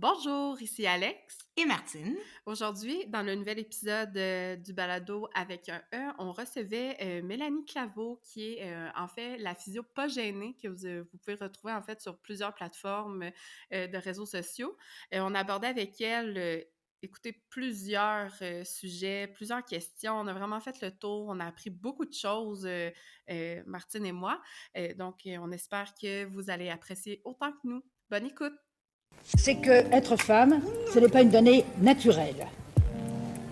Bonjour, ici Alex. Et Martine. Aujourd'hui, dans le nouvel épisode du balado avec un E, on recevait Mélanie Claveau, qui est en fait la physio pas gênée que vous pouvez retrouver en fait sur plusieurs plateformes de réseaux sociaux. On abordait avec elle, écoutez, plusieurs sujets, plusieurs questions. On a vraiment fait le tour. On a appris beaucoup de choses, Martine et moi. On espère que vous allez apprécier autant que nous. Bonne écoute! C'est que être femme, ce n'est pas une donnée naturelle.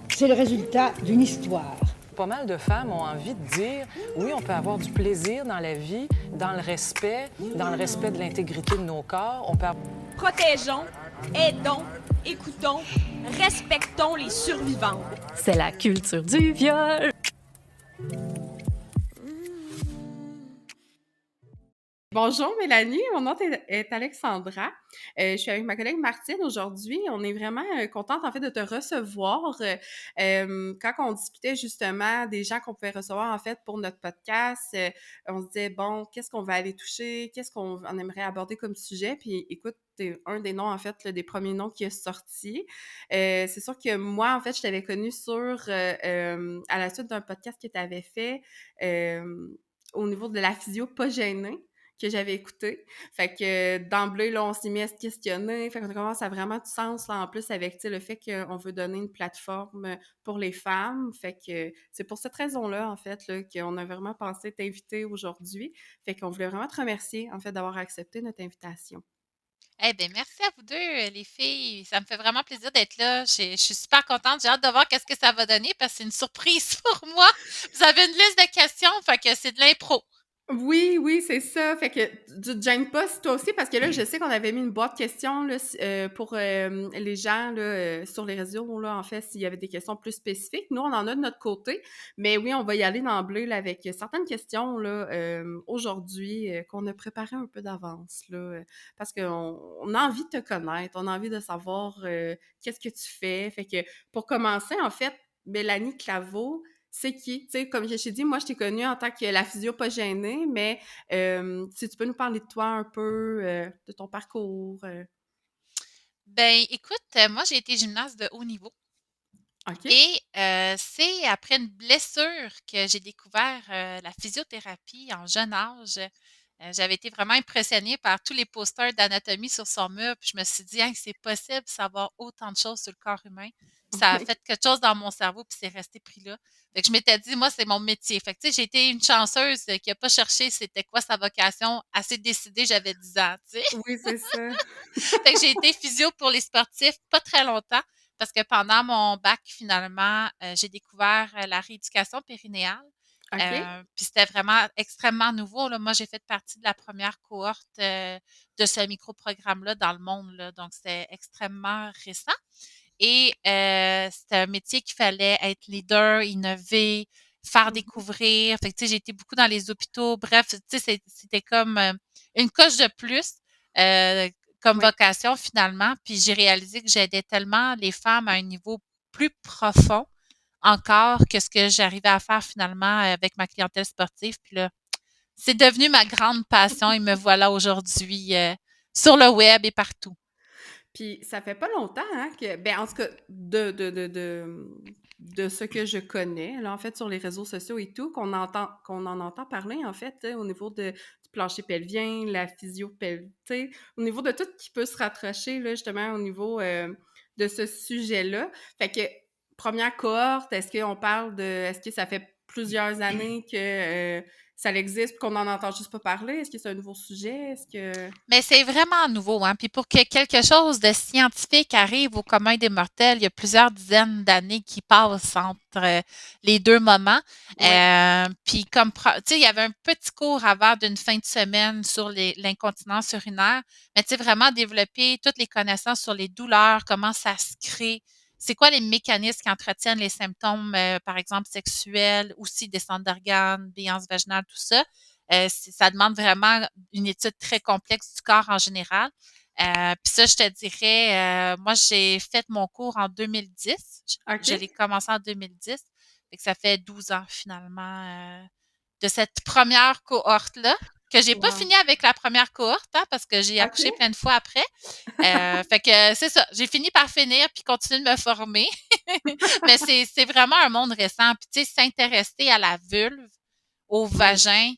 C'est le résultat d'une histoire. Pas mal de femmes ont envie de dire, oui, on peut avoir du plaisir dans la vie, dans le respect de l'intégrité de nos corps. Protégeons, aidons, écoutons, respectons les survivantes. C'est la culture du viol. Bonjour Mélanie, mon nom est Alexandra. Je suis avec ma collègue Martine aujourd'hui. On est vraiment contente en fait de te recevoir. Quand on discutait justement des gens qu'on pouvait recevoir en fait pour notre podcast, on se disait bon, qu'est-ce qu'on va aller toucher, qu'est-ce qu'on aimerait aborder comme sujet. Puis écoute, t'es un des noms en fait, là, des premiers noms qui est sorti. C'est sûr que moi en fait, je t'avais connue à la suite d'un podcast que tu avais fait au niveau de la physio pas gênée que j'avais écouté. Fait que d'emblée, là, on s'est mis à se questionner. Fait qu'on commence à vraiment du sens, là, en plus, avec, tu sais, le fait qu'on veut donner une plateforme pour les femmes. Fait que c'est pour cette raison-là, en fait, là, qu'on a vraiment pensé t'inviter aujourd'hui. Fait qu'on voulait vraiment te remercier, en fait, d'avoir accepté notre invitation. Eh bien, merci à vous deux, les filles. Ça me fait vraiment plaisir d'être là. Je suis super contente. J'ai hâte de voir qu'est-ce que ça va donner parce que c'est une surprise pour moi. Vous avez une liste de questions, fait que c'est de l'impro. Oui, oui, c'est ça. Fait que tu te gênes pas, toi aussi, parce que là, je sais qu'on avait mis une boîte questions là, pour les gens là, sur les réseaux, là, en fait, s'il y avait des questions plus spécifiques. Nous, on en a de notre côté, mais oui, on va y aller d'emblée là, avec certaines questions là, aujourd'hui qu'on a préparées un peu d'avance, là, parce qu'on a envie de te connaître, on a envie de savoir qu'est-ce que tu fais. Fait que pour commencer, en fait, Mélanie Claveau, c'est qui? Tu sais, comme je t'ai dit, moi, je t'ai connue en tant que la physio pas gênée, mais si tu peux nous parler de toi un peu, de ton parcours. Ben, écoute, moi, j'ai été gymnaste de haut niveau OK. et c'est après une blessure que j'ai découvert la physiothérapie en jeune âge. J'avais été vraiment impressionnée par tous les posters d'anatomie sur son mur, puis je me suis dit: «Hey, c'est possible de savoir autant de choses sur le corps humain». Puis ça a Oui. fait quelque chose dans mon cerveau, puis c'est resté pris là. Fait que je m'étais dit: «Moi, c'est mon métier». Fait que, tu sais, j'ai été une chanceuse qui a pas cherché c'était quoi sa vocation, assez décidée, j'avais 10 ans, tu sais? Oui, c'est ça. Fait que j'ai été physio pour les sportifs pas très longtemps parce que pendant mon bac, finalement, j'ai découvert la rééducation périnéale. OK. Puis c'était vraiment extrêmement nouveau, là. Moi, j'ai fait partie de la première cohorte de ce micro-programme-là dans le monde, là. Donc, c'était extrêmement récent. Et c'était un métier qu'il fallait être leader, innover, faire Mhm. découvrir. Fait que, tu sais, j'ai été beaucoup dans les hôpitaux. Bref, tu sais, c'était comme une coche de plus euh, comme Oui. vocation finalement. Puis j'ai réalisé que j'aidais tellement les femmes à un niveau plus profond encore que ce que j'arrivais à faire finalement avec ma clientèle sportive. Puis là, c'est devenu ma grande passion et me voilà aujourd'hui sur le web et partout. Puis ça fait pas longtemps, hein, que ben, en tout cas, de ce que je connais, là, en fait, sur les réseaux sociaux et tout, qu'on en entend parler, en fait, tu sais, au niveau du plancher pelvien, la physio tu sais, au niveau de tout ce qui peut se rattacher, là, justement, au niveau de ce sujet-là. Fait que, première cohorte, est-ce que ça fait plusieurs années que ça existe, qu'on en entend juste pas parler? Est-ce que c'est un nouveau sujet? Est-ce que... Mais c'est vraiment nouveau, hein. Puis pour que quelque chose de scientifique arrive au commun des mortels, il y a plusieurs dizaines d'années qui passent entre les deux moments. Ouais. Puis tu sais, il y avait un petit cours avant d'une fin de semaine sur l'incontinence urinaire, mais tu sais, vraiment développer toutes les connaissances sur les douleurs, comment ça se crée, c'est quoi les mécanismes qui entretiennent les symptômes, par exemple, sexuels, aussi descente d'organes, béance vaginale, tout ça. Ça demande vraiment une étude très complexe du corps en général. Puis ça, je te dirais, moi, j'ai fait mon cours en 2010. Je OK. l'ai commencé en 2010. Fait que ça fait 12 ans finalement de cette première cohorte-là. que j'ai pas Wow. fini avec la première cohorte, hein, parce que j'ai accouché OK. plein de fois après. Fait que c'est ça, j'ai fini par finir puis continuer de me former. Mais c'est vraiment un monde récent. Puis tu sais, s'intéresser à la vulve, au Mmh. vagin,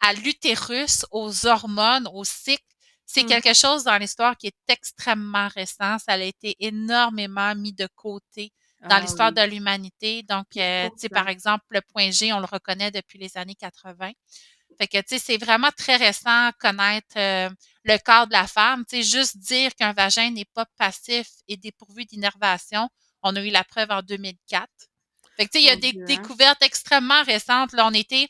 à l'utérus, aux hormones, au cycle, c'est Mmh. quelque chose dans l'histoire qui est extrêmement récent. Ça a été énormément mis de côté dans Ah l'histoire oui, de l'humanité. Donc, puis tu sais, par pourtant exemple, le point G, on le reconnaît depuis les années 80. Fait que, tu sais, c'est vraiment très récent connaître le corps de la femme. Tu sais, juste dire qu'un vagin n'est pas passif et dépourvu d'innervation, on a eu la preuve en 2004. Fait que, tu sais, il y a mon des Dieu, hein? découvertes extrêmement récentes. Là, on était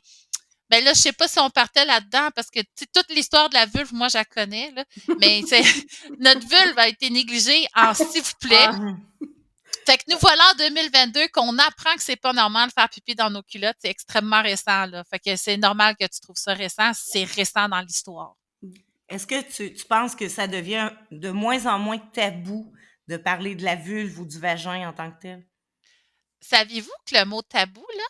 ben là, je sais pas si on partait là-dedans parce que tu sais, toute l'histoire de la vulve, moi, je la connais, là. Mais c'est notre vulve a été négligée en s'il vous plaît. Ah, Fait que nous voilà en 2022 qu'on apprend que c'est pas normal de faire pipi dans nos culottes. C'est extrêmement récent, là. Fait que c'est normal que tu trouves ça récent. C'est récent dans l'histoire. Est-ce que tu penses que ça devient de moins en moins tabou de parler de la vulve ou du vagin en tant que tel? Saviez-vous que le mot tabou, là,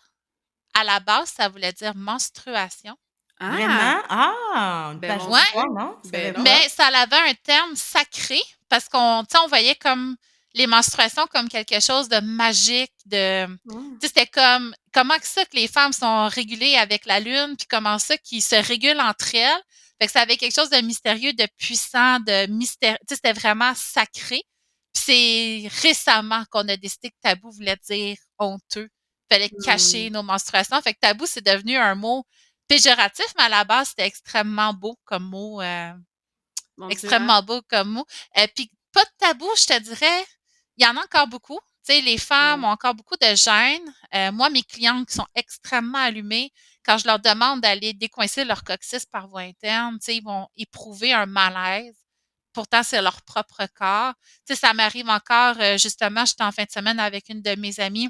à la base, ça voulait dire menstruation? ah! Vraiment? Ah! Une Ben page mon Ouais, d'histoire, Dieu! non? Tu savais Ben non. pas? mais ça avait un terme sacré parce qu'on, tu sais, on voyait comme les menstruations comme quelque chose de magique, de, Mmh. tu sais, c'était comme comment que ça que les femmes sont régulées avec la lune, puis comment ça qu'ils se régulent entre elles. Fait que ça avait quelque chose de mystérieux, de puissant, de mystère. Tu sais, c'était vraiment sacré. Puis c'est récemment qu'on a décidé que tabou voulait dire honteux. Fallait cacher Mmh. nos menstruations. Fait que tabou, c'est devenu un mot péjoratif, mais à la base, c'était extrêmement beau comme mot. Mon Dieu, hein? Extrêmement beau comme mot. Puis pas de tabou, je te dirais, il y en a encore beaucoup. Tu sais, les femmes Ouais. ont encore beaucoup de gêne. Moi, mes clientes qui sont extrêmement allumées, quand je leur demande d'aller décoincer leur coccyx par voie interne, tu sais, ils vont éprouver un malaise. Pourtant, c'est leur propre corps. Tu sais, ça m'arrive encore, justement, j'étais en fin de semaine avec une de mes amies,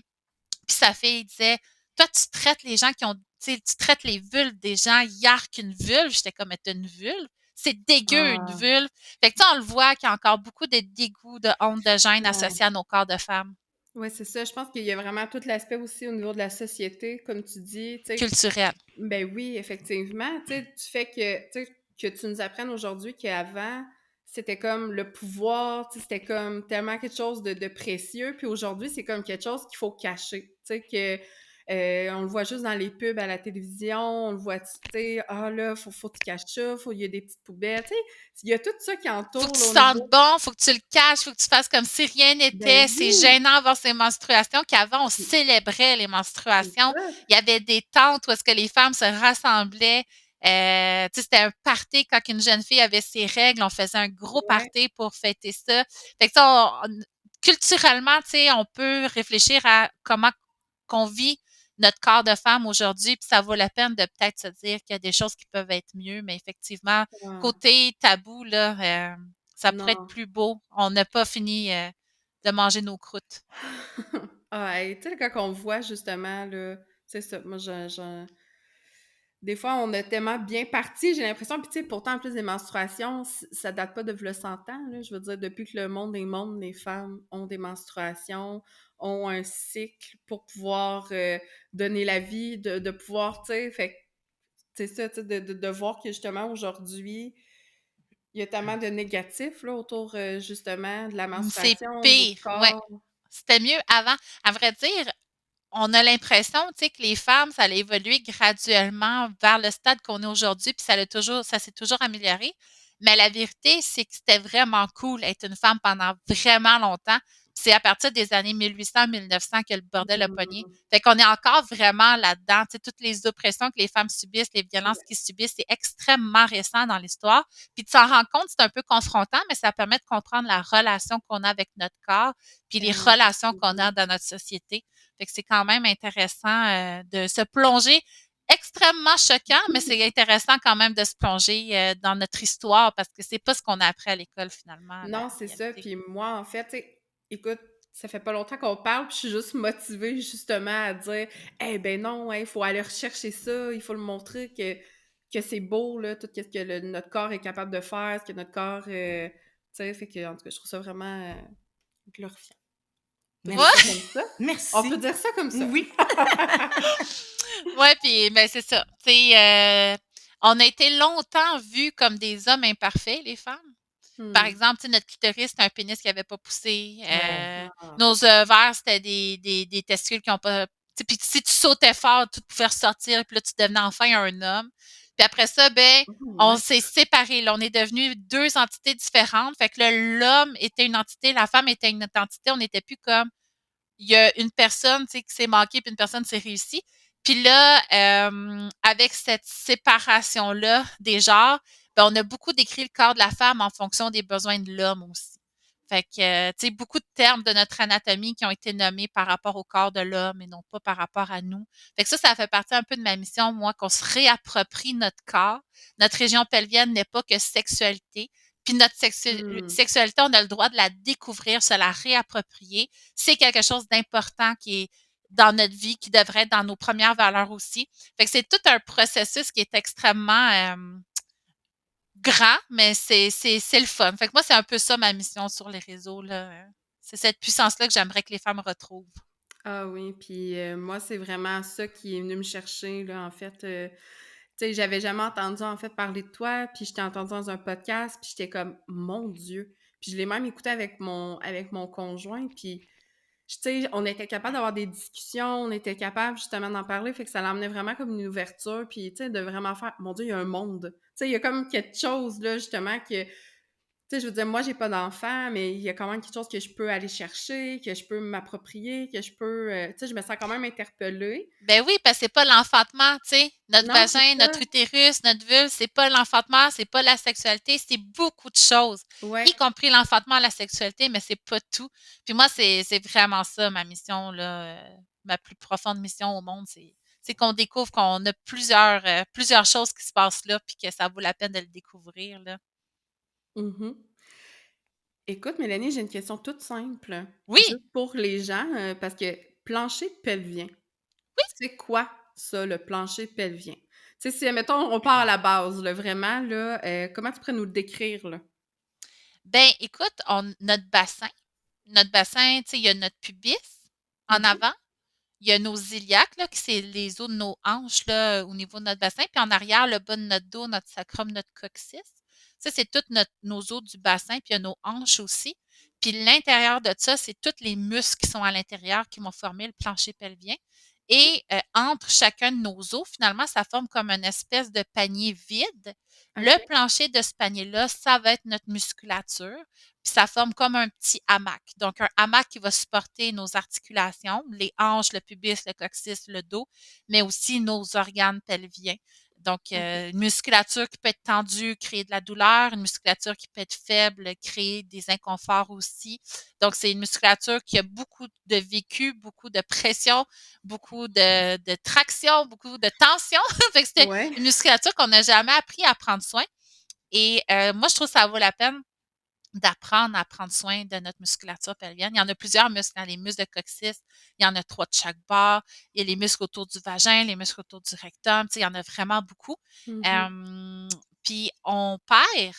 puis sa fille disait, toi, tu traites les gens qui ont, tu sais, tu traites les vulves des gens, yark une vulve. J'étais comme, mais t'as une vulve? C'est dégueu, une Ah, vulve. Fait que, tu sais, on le voit qu'il y a encore beaucoup de dégoût, de honte, de gêne ouais. associés à nos corps de femmes. Ouais, c'est ça. Je pense qu'il y a vraiment tout l'aspect aussi au niveau de la société, comme tu dis, tu sais. Culturel. Ben oui, effectivement. Tu sais, du fait que, tu sais, que tu nous apprennes aujourd'hui qu'avant, c'était comme le pouvoir, tu sais, c'était comme tellement quelque chose de précieux. Puis aujourd'hui, c'est comme quelque chose qu'il faut cacher. Tu sais, que on le voit juste dans les pubs à la télévision, on le voit, tu sais, ah là, faut que tu caches ça, il y a des petites poubelles. Tu sais, il y a tout ça qui Faut que entoure tu là, au sentes niveau. bon, faut que tu le caches, faut que tu fasses comme si rien Ben n'était. C'est oui, gênant d'avoir ces menstruations, qu'avant, on célébrait les c'est menstruations. ça. Il y avait des tentes où est-ce que les femmes se rassemblaient. Tu sais, c'était un party quand une jeune fille avait ses règles. On faisait un gros Ouais. party pour fêter ça. Fait que ça, culturellement, tu sais, on peut réfléchir à comment qu'on vit notre corps de femme aujourd'hui, puis ça vaut la peine de peut-être se dire qu'il y a des choses qui peuvent être mieux, mais effectivement, Ah, côté tabou, là, ça pourrait être non. plus beau. On n'a pas fini de manger nos croûtes. Ah, hey, tu sais, quand on voit justement, là, c'est ça, moi, des fois, on a tellement bien parti, j'ai l'impression, puis tu sais, pourtant, en plus des menstruations, ça date pas de v'là 100 ans, là, je veux dire, depuis que le monde est monde, les femmes ont des menstruations, ont un cycle pour pouvoir donner la vie, de pouvoir, tu sais, fait que c'est ça, tu sais, de voir que justement, aujourd'hui, il y a tellement de négatifs, là, autour, justement, de la C'est menstruation, au niveau du pire, ouais. corps. C'était mieux avant. À vrai dire, on a l'impression, tu sais, que les femmes, ça a évolué graduellement vers le stade qu'on est aujourd'hui, puis ça s'est toujours amélioré. Mais la vérité, c'est que c'était vraiment cool être une femme pendant vraiment longtemps. C'est à partir des années 1800-1900 que le bordel a pogné. Mmh. Fait qu'on est encore vraiment là-dedans. Tu sais, toutes les oppressions que les femmes subissent, les violences Ouais. qu'ils subissent, c'est extrêmement récent dans l'histoire. Puis de s'en rendre compte, c'est un peu confrontant, mais ça permet de comprendre la relation qu'on a avec notre corps, puis les relations qu'on Effectivement. a dans notre société. Fait que c'est quand même intéressant de se plonger. Extrêmement choquant, mais c'est intéressant quand même de se plonger dans notre histoire parce que c'est pas ce qu'on a appris à l'école finalement, la Non, c'est ça. réalité. Puis moi, en fait, tu sais, écoute, ça fait pas longtemps qu'on parle, puis je suis juste motivée justement à dire, eh ben non, il faut aller rechercher ça, il faut le montrer que c'est beau, là, tout ce que notre corps est capable de faire, ce que notre corps, tu sais, fait que, en tout cas, je trouve ça vraiment glorifiant. On peut dire ça Merci. comme ça? On peut Merci. dire ça comme ça. Oui. Ouais, puis ben c'est ça. Tu sais, on a été longtemps vus comme des hommes imparfaits, les femmes. Par exemple, tu sais, notre clitoris, c'était un pénis qui n'avait pas poussé. Ouais. Ah. Nos ovaires, c'était des testicules qui n'ont pas. Tu sais, puis si tu sautais fort, tout pouvait ressortir, puis là, tu devenais enfin un homme. Puis après ça, ben, on Ouais. s'est séparés. Là, on est devenus deux entités différentes. Fait que là, l'homme était une entité, la femme était une autre entité. On n'était plus comme il y a une personne, tu sais, qui s'est manquée, puis une personne s'est réussie. Puis là, avec cette séparation-là des genres, ben, on a beaucoup décrit le corps de la femme en fonction des besoins de l'homme aussi. Fait que, tu sais, beaucoup de termes de notre anatomie qui ont été nommés par rapport au corps de l'homme et non pas par rapport à nous. Fait que ça fait partie un peu de ma mission, moi, qu'on se réapproprie notre corps. Notre région pelvienne n'est pas que sexualité. Puis notre sexualité, on a le droit de la découvrir, se la réapproprier. C'est quelque chose d'important qui est dans notre vie, qui devrait être dans nos premières valeurs aussi. Fait que c'est tout un processus qui est extrêmement grand, mais c'est le fun. Fait que moi, c'est un peu ça ma mission sur les réseaux, là. C'est cette puissance-là que j'aimerais que les femmes retrouvent. Ah oui, puis moi, c'est vraiment ça qui est venu me chercher, là, en fait. Tu sais, j'avais jamais entendu, en fait, parler de toi, puis je t'ai entendu dans un podcast, puis j'étais comme, mon Dieu! Puis je l'ai même écouté avec mon conjoint, puis, tu sais, on était capable d'avoir des discussions, on était capable, justement, d'en parler, fait que ça l'emmenait vraiment comme une ouverture, puis, tu sais, de vraiment faire, mon Dieu, il y a un monde. Tu sais, il y a comme quelque chose, là, justement, que tu sais, je veux dire, moi, j'ai pas d'enfant, mais il y a quand même quelque chose que je peux aller chercher, que je peux m'approprier, que je peux... tu sais, je me sens quand même interpellée. Ben oui, parce que c'est pas l'enfantement, tu sais. Notre Non, c'est vagin, ça. notre utérus, notre vulve, c'est pas l'enfantement, c'est pas la sexualité, c'est beaucoup de choses, Ouais. y compris l'enfantement, la sexualité, mais c'est pas tout. Puis moi, c'est vraiment ça ma mission, là, ma plus profonde mission au monde, c'est qu'on découvre qu'on a plusieurs choses qui se passent là, puis que ça vaut la peine de le découvrir, là. Mhm. Écoute, Mélanie, j'ai une question toute simple, Oui, juste pour les gens, parce que plancher pelvien, c'est quoi ça, le plancher pelvien? Tu sais, si, mettons, on part à la base, là, vraiment, là, comment tu pourrais nous le décrire, là? ben écoute, notre bassin, tu sais, il y a notre pubis en OK. avant. Il y a nos iliaques, là, qui c'est les os de nos hanches, là, au niveau de notre bassin. Puis en arrière, le bas de notre dos, notre sacrum, notre coccyx. Ça, c'est tous nos os du bassin. Puis il y a nos hanches aussi. Puis l'intérieur de ça, c'est tous les muscles qui sont à l'intérieur qui vont former le plancher pelvien. Et entre chacun de nos os, finalement, ça forme comme une espèce de panier vide. Le OK. plancher de ce panier-là, ça va être notre musculature. Puis ça forme comme un petit hamac. Donc, un hamac qui va supporter nos articulations, les hanches, le pubis, le coccyx, le dos, mais aussi nos organes pelviens. Donc, OK. une musculature qui peut être tendue, créer de la douleur, une musculature qui peut être faible, créer des inconforts aussi. Donc, c'est une musculature qui a beaucoup de vécu, beaucoup de pression, beaucoup de traction, beaucoup de tension. Fait que c'était Ouais. une musculature qu'on n'a jamais appris à prendre soin. Et moi, je trouve que ça vaut la peine d'apprendre à prendre soin de notre musculature pelvienne. Il y en a plusieurs muscles, hein, les muscles de coccyx, il y en a 3 de chaque bord, il y a les muscles autour du vagin, les muscles autour du rectum, tu sais, il y en a vraiment beaucoup. Mhm. Hem, Puis on perd,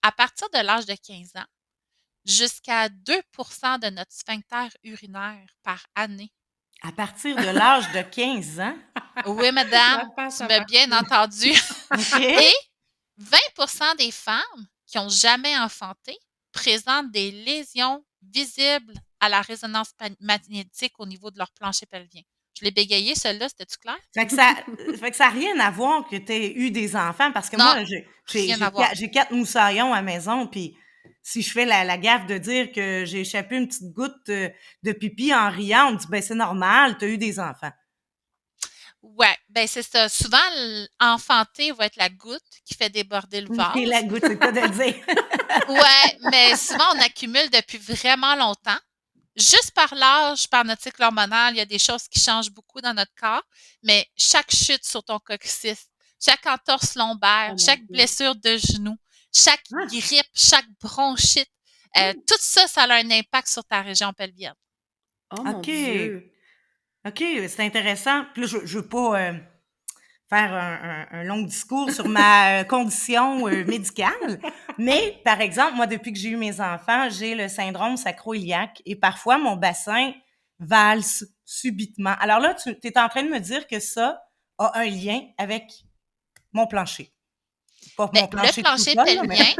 à partir de l'âge de 15 ans, jusqu'à 2% de notre sphincter urinaire par année. À partir de l'âge de 15 ans? Oui, La madame, face tu à m'as bien Martine. entendu. Et OK. 20% des femmes qui ont jamais enfanté présentent des lésions visibles à la résonance magnétique au niveau de leur plancher pelvien. Je l'ai bégayé, celle-là, c'était-tu clair? Fait que ça a rien à voir que tu aies eu des enfants parce que Non, moi, j'ai j'ai rien à j'ai voir. qua j'ai 4 moussaillons à la maison, puis si je fais la gaffe de dire que j'ai échappé une petite goutte, de pipi en riant, on me dit: «Ben, c'est normal, tu as eu des enfants». Ouais, ben c'est ça. Souvent, enfanter va être la goutte qui fait déborder le OK, la vase. goutte, c'est pas de le dire. Ouais, mais souvent, on accumule depuis vraiment longtemps. Juste par l'âge, par notre cycle hormonal, il y a des choses qui changent beaucoup dans notre corps, mais chaque chute sur ton coccyx, chaque entorse lombaire, Oh mon chaque Dieu. blessure de genou, chaque Ah! grippe, chaque bronchite, tout ça, ça a un impact sur ta région pelvienne. Oh mon OK. Dieu! OK, c'est intéressant. Puis là, je veux pas, faire un long discours sur ma, condition, médicale, mais par exemple, moi, depuis que j'ai eu mes enfants, j'ai le syndrome sacro-iliaque et parfois mon bassin valse subitement. Alors là, tu es en train de me dire que ça a un lien avec mon plancher. Pas Ben, mon le plancher tout plancher seul, là, mais pelvien,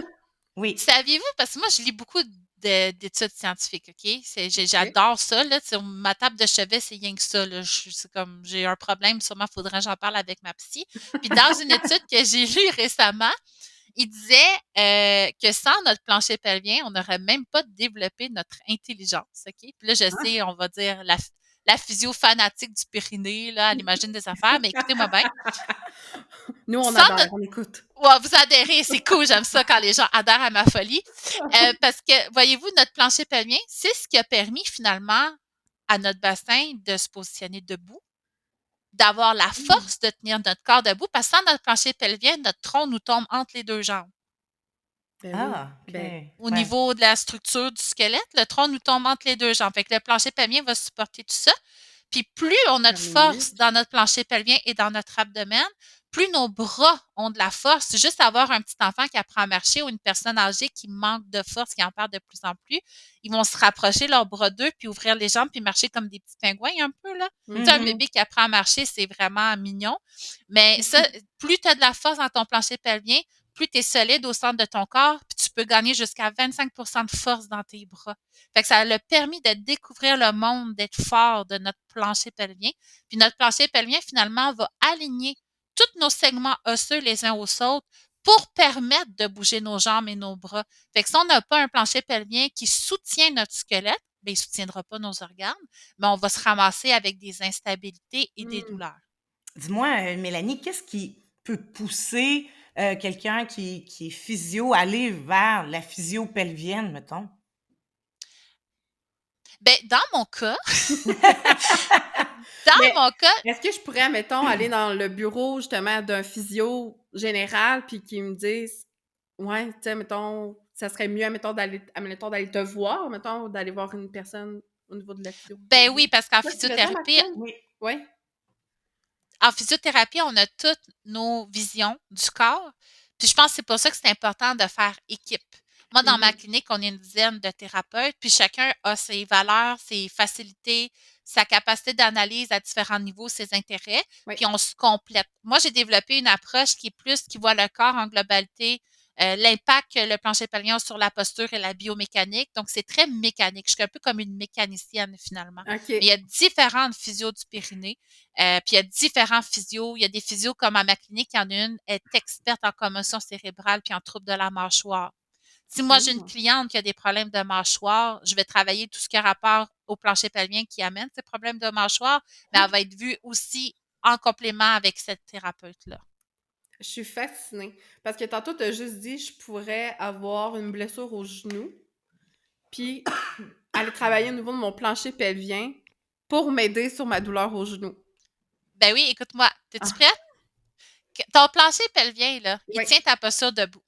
oui. saviez-vous, parce que moi, je lis beaucoup d'études scientifiques, OK? OK. J'adore ça, là. Sur ma table de chevet, c'est rien que ça, là. C'est comme, j'ai un problème, sûrement, faudrait que j'en parle avec ma psy. Puis dans une étude que j'ai lue récemment, il disait que sans notre plancher pelvien, on n'aurait même pas développé notre intelligence, OK? Puis là, je Ah! sais, on va dire la physio fanatique du périnée, là, elle imagine des affaires, mais écoutez-moi bien. Nous, on Sans adore, notre on écoute. Ouais, vous adhérez, c'est cool, j'aime ça quand les gens adhèrent à ma folie. Parce que, voyez-vous, notre plancher pelvien, c'est ce qui a permis finalement à notre bassin de se positionner debout, d'avoir la Mmh. force de tenir notre corps debout, parce que sans notre plancher pelvien, notre tronc nous tombe entre les deux jambes. Ben oui, Ah, OK. ben Au Ouais. niveau de la structure du squelette, le tronc nous tombe entre les deux jambes. Fait que le plancher pelvien va supporter tout ça. Puis plus on a de par les force muscles. dans notre plancher pelvien et dans notre abdomen, plus nos bras ont de la force. Juste avoir un petit enfant qui apprend à marcher ou une personne âgée qui manque de force, qui en perd de plus en plus, ils vont se rapprocher leurs bras d'eux puis ouvrir les jambes puis marcher comme des petits pingouins un peu, là. Tu sais, un Mmh. Mhm. bébé qui apprend à marcher, c'est vraiment mignon. Mais ça, plus tu as de la force dans ton plancher pelvien, plus tu es solide au centre de ton corps, puis tu peux gagner jusqu'à 25 de force dans tes bras. Fait que ça a permis de découvrir le monde, d'être fort de notre plancher pelvien. Puis notre plancher pelvien, finalement, va aligner tous nos segments osseux les uns aux autres pour permettre de bouger nos jambes et nos bras. Fait que si on n'a pas un plancher pelvien qui soutient notre squelette, bien, il ne soutiendra pas nos organes, mais on va se ramasser avec des instabilités et des Mmh. douleurs. Dis-moi, Mélanie, qu'est-ce qui peut pousser quelqu'un qui est physio à aller vers la physio pelvienne, mettons? Ben, dans mon cas, Mais dans mon cas, est-ce que je pourrais, mettons, aller dans le bureau justement d'un physio général puis qu'ils me disent ouais, tu sais, mettons, ça serait mieux, d'aller te voir, mettons, d'aller voir une personne au niveau de la physio ben oui, pelvienne? parce qu'en C'est ça que tu veux dire, physiothérapie, Martine? Oui. Ouais. on a toutes nos visions du corps. Puis je pense que c'est pour ça que c'est important de faire équipe. Moi, dans ma Mmh. clinique, on est une dizaine de thérapeutes, puis chacun a ses valeurs, ses facilités, sa capacité d'analyse à différents niveaux, ses intérêts, Oui. puis on se complète. Moi, j'ai développé une approche qui est plus, qui voit le corps en globalité, l'impact que le plancher pelvien a sur la posture et la biomécanique. Donc, c'est très mécanique. Je suis un peu comme une mécanicienne, finalement. Mais il y OK. a différentes physios du périnée. Puis il y a différents physios. Il y a des physios comme à ma clinique, il y en a une, elle est experte en commotion cérébrale puis en troubles de la mâchoire. Si moi j'ai une Mmh. cliente qui a des problèmes de mâchoire, je vais travailler tout ce qui a rapport au plancher pelvien qui amène ces problèmes de mâchoire, mais Ah! elle va être vue aussi en complément avec cette thérapeute-là. Je suis fascinée parce que tantôt, tu as juste dit: «Je pourrais avoir une blessure au genou, puis aller travailler au niveau de mon plancher pelvien pour m'aider sur ma douleur au genou». Ben oui, écoute-moi, es-tu Ah! prête? Ton plancher pelvien, là, il Oui. tient ta posture debout.